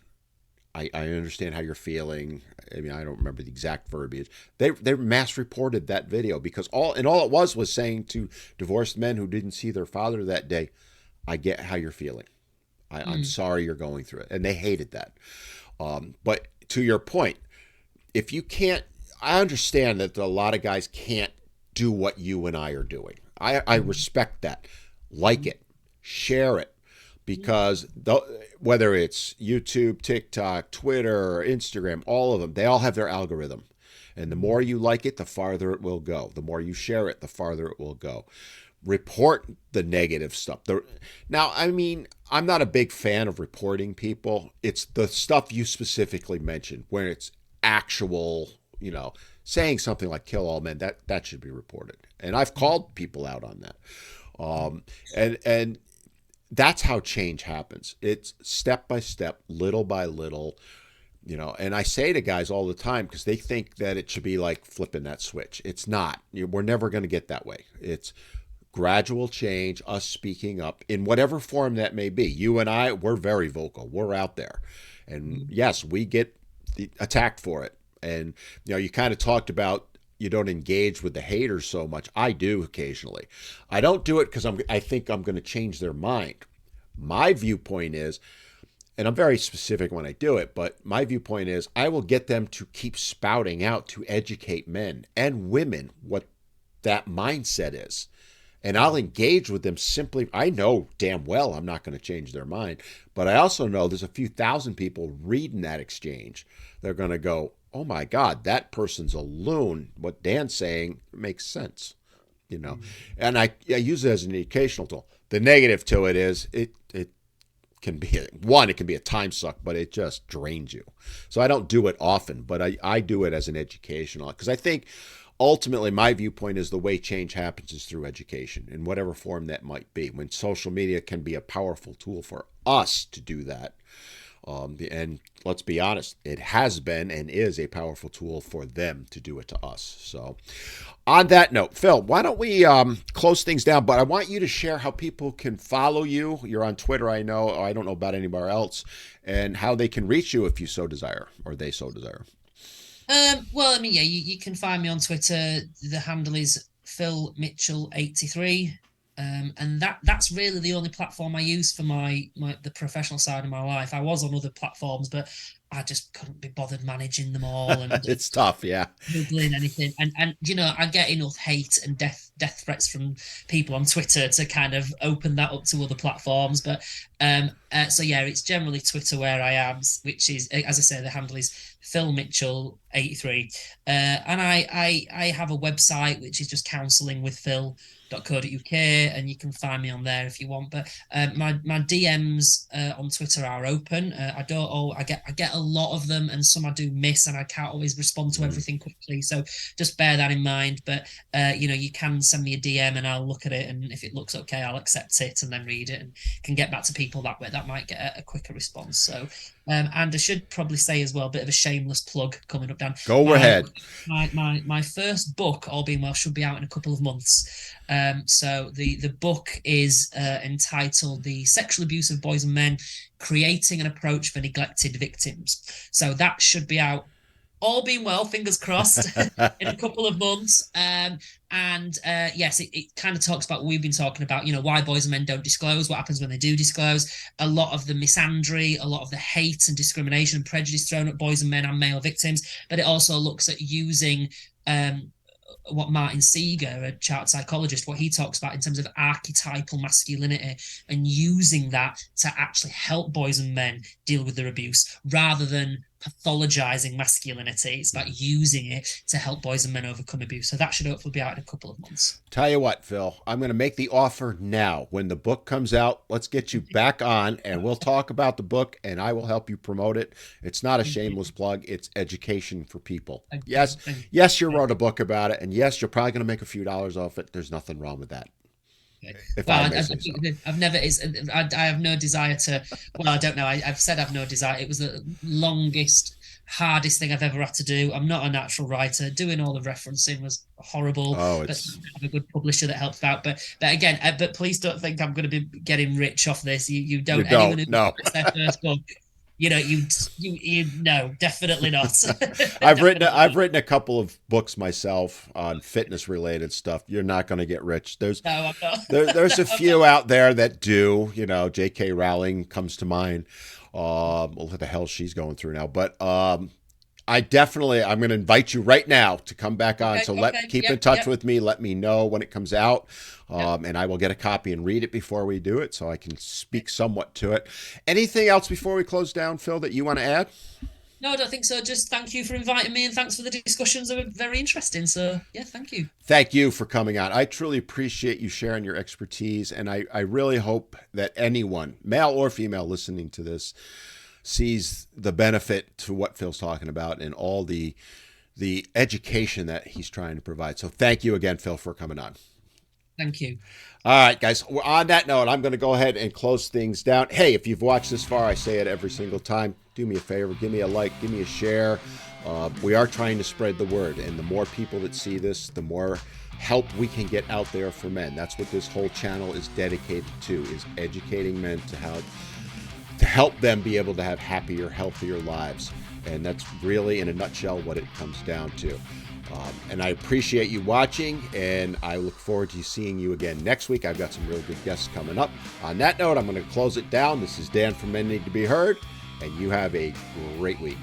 [SPEAKER 1] I understand how you're feeling." I mean, I don't remember the exact verbiage. They mass reported that video because all it was saying to divorced men who didn't see their father that day, "I get how you're feeling. I'm sorry you're going through it." And they hated that. But to your point, if you can't, I understand that a lot of guys can't do what you and I are doing. I respect that. Like it, share it, because whether it's YouTube, TikTok, Twitter, Instagram, all of them, they all have their algorithm. And the more you like it, the farther it will go. The more you share it, the farther it will go. Report the negative stuff. Now, I mean, I'm not a big fan of reporting people. It's the stuff you specifically mentioned, where it's actual, saying something like kill all men, that should be reported. And I've called people out on that. And that's how change happens. It's step by step, little by little, and I say to guys all the time, because they think that it should be like flipping that switch. It's not. We're never going to get that way. It's gradual change, us speaking up in whatever form that may be. You and I, we're very vocal. We're out there. And yes, we get attacked for it. And, you kind of talked about you don't engage with the haters so much. I do occasionally. I don't do it because I think I'm going to change their mind. My viewpoint is, and I'm very specific when I do it, but my viewpoint is I will get them to keep spouting out to educate men and women what that mindset is. And I'll engage with them simply. I know damn well I'm not going to change their mind, but I also know there's a few thousand people reading that exchange. They're going to go, oh my God, that person's a loon. What Dan's saying makes sense, And I use it as an educational tool. The negative to it is it can be it can be a time suck, but it just drains you. So I don't do it often, but I do it as an educational, because I think ultimately my viewpoint is the way change happens is through education in whatever form that might be. When social media can be a powerful tool for us to do that. And let's be honest, it has been and is a powerful tool for them to do it to us. So on that note, Phil, why don't we close things down? But I want you to share how people can follow you. You're on Twitter, I know. I don't know about anywhere else. And how they can reach you if you so desire, or they so desire.
[SPEAKER 2] Well, I mean, yeah, you can find me on Twitter. The handle is Phil Mitchell 83. And that's really the only platform I use for the professional side of my life. I was on other platforms, but I just couldn't be bothered managing them all, and
[SPEAKER 1] it's tough, yeah.
[SPEAKER 2] Googling anything, and I get enough hate and death threats from people on Twitter to kind of open that up to other platforms. But so yeah, it's generally Twitter where I am, which is, as I say, the handle is Phil Mitchell 83, and I have a website which is just counselingwithphil.co.uk, and you can find me on there if you want. But my DMs on Twitter are open. I get a lot of them, and some I do miss, and I can't always respond to everything quickly. So just bear that in mind. But you can send me a DM, and I'll look at it, and if it looks okay, I'll accept it and then read it, and can get back to people that way. That might get a quicker response. So and I should probably say as well, a bit of a shameless plug coming up, Dan.
[SPEAKER 1] Go ahead.
[SPEAKER 2] My first book, all being well, should be out in a couple of months. So the book is entitled "The Sexual Abuse of Boys and Men: Creating an Approach for Neglected Victims." So that should be out, all being well, fingers crossed, in a couple of months. Yes, it kind of talks about what we've been talking about, why boys and men don't disclose, what happens when they do disclose, a lot of the misandry, a lot of the hate and discrimination and prejudice thrown at boys and men and male victims. But it also looks at using what Martin Seeger, a child psychologist, what he talks about in terms of archetypal masculinity, and using that to actually help boys and men deal with their abuse rather than pathologizing masculinity. It's about using it to help boys and men overcome abuse. So that should hopefully be out in a couple of months.
[SPEAKER 1] Tell you what, Phil, I'm going to make the offer now. When the book comes out, let's get you back on and we'll talk about the book, and I will help you promote it. It's not a shameless plug. It's education for people. Yes, you wrote a book about it, and yes, you're probably going to make a few dollars off it. There's nothing wrong with that.
[SPEAKER 2] I have no desire to. Well, I don't know. I've said I've no desire. It was the longest, hardest thing I've ever had to do. I'm not a natural writer. Doing all the referencing was horrible.
[SPEAKER 1] Oh,
[SPEAKER 2] but I have a good publisher that helped out. But again, but please don't think I'm going to be getting rich off this. You don't. Anyone who writes their first book, you no, definitely not.
[SPEAKER 1] I've written a couple of books myself on fitness related stuff. You're not going to get rich. No,
[SPEAKER 2] I'm not.
[SPEAKER 1] There's a few out there that do. J.K. Rowling comes to mind. What the hell she's going through now, but I'm going to invite you right now to come back on. Keep in touch with me. Let me know when it comes out. And I will get a copy and read it before we do it so I can speak somewhat to it. Anything else before we close down, Phil, that you want to add?
[SPEAKER 2] No, I don't think so. Just thank you for inviting me, and thanks for the discussions. They were very interesting. So, yeah, thank you.
[SPEAKER 1] Thank you for coming on. I truly appreciate you sharing your expertise, and I really hope that anyone, male or female, listening to this sees the benefit to what Phil's talking about and all the education that he's trying to provide. So thank you again, Phil, for coming on.
[SPEAKER 2] Thank you.
[SPEAKER 1] All right, guys. Well, on that note, I'm going to go ahead and close things down. Hey, if you've watched this far, I say it every single time. Do me a favor, give me a like, give me a share. We are trying to spread the word, and the more people that see this, the more help we can get out there for men. That's what this whole channel is dedicated to: is educating men to help them be able to have happier, healthier lives. And that's really, in a nutshell, what it comes down to. And I appreciate you watching, and I look forward to seeing you again next week. I've got some real good guests coming up. On that note, I'm going to close it down. This is Dan from Men Need to Be Heard, and you have a great week.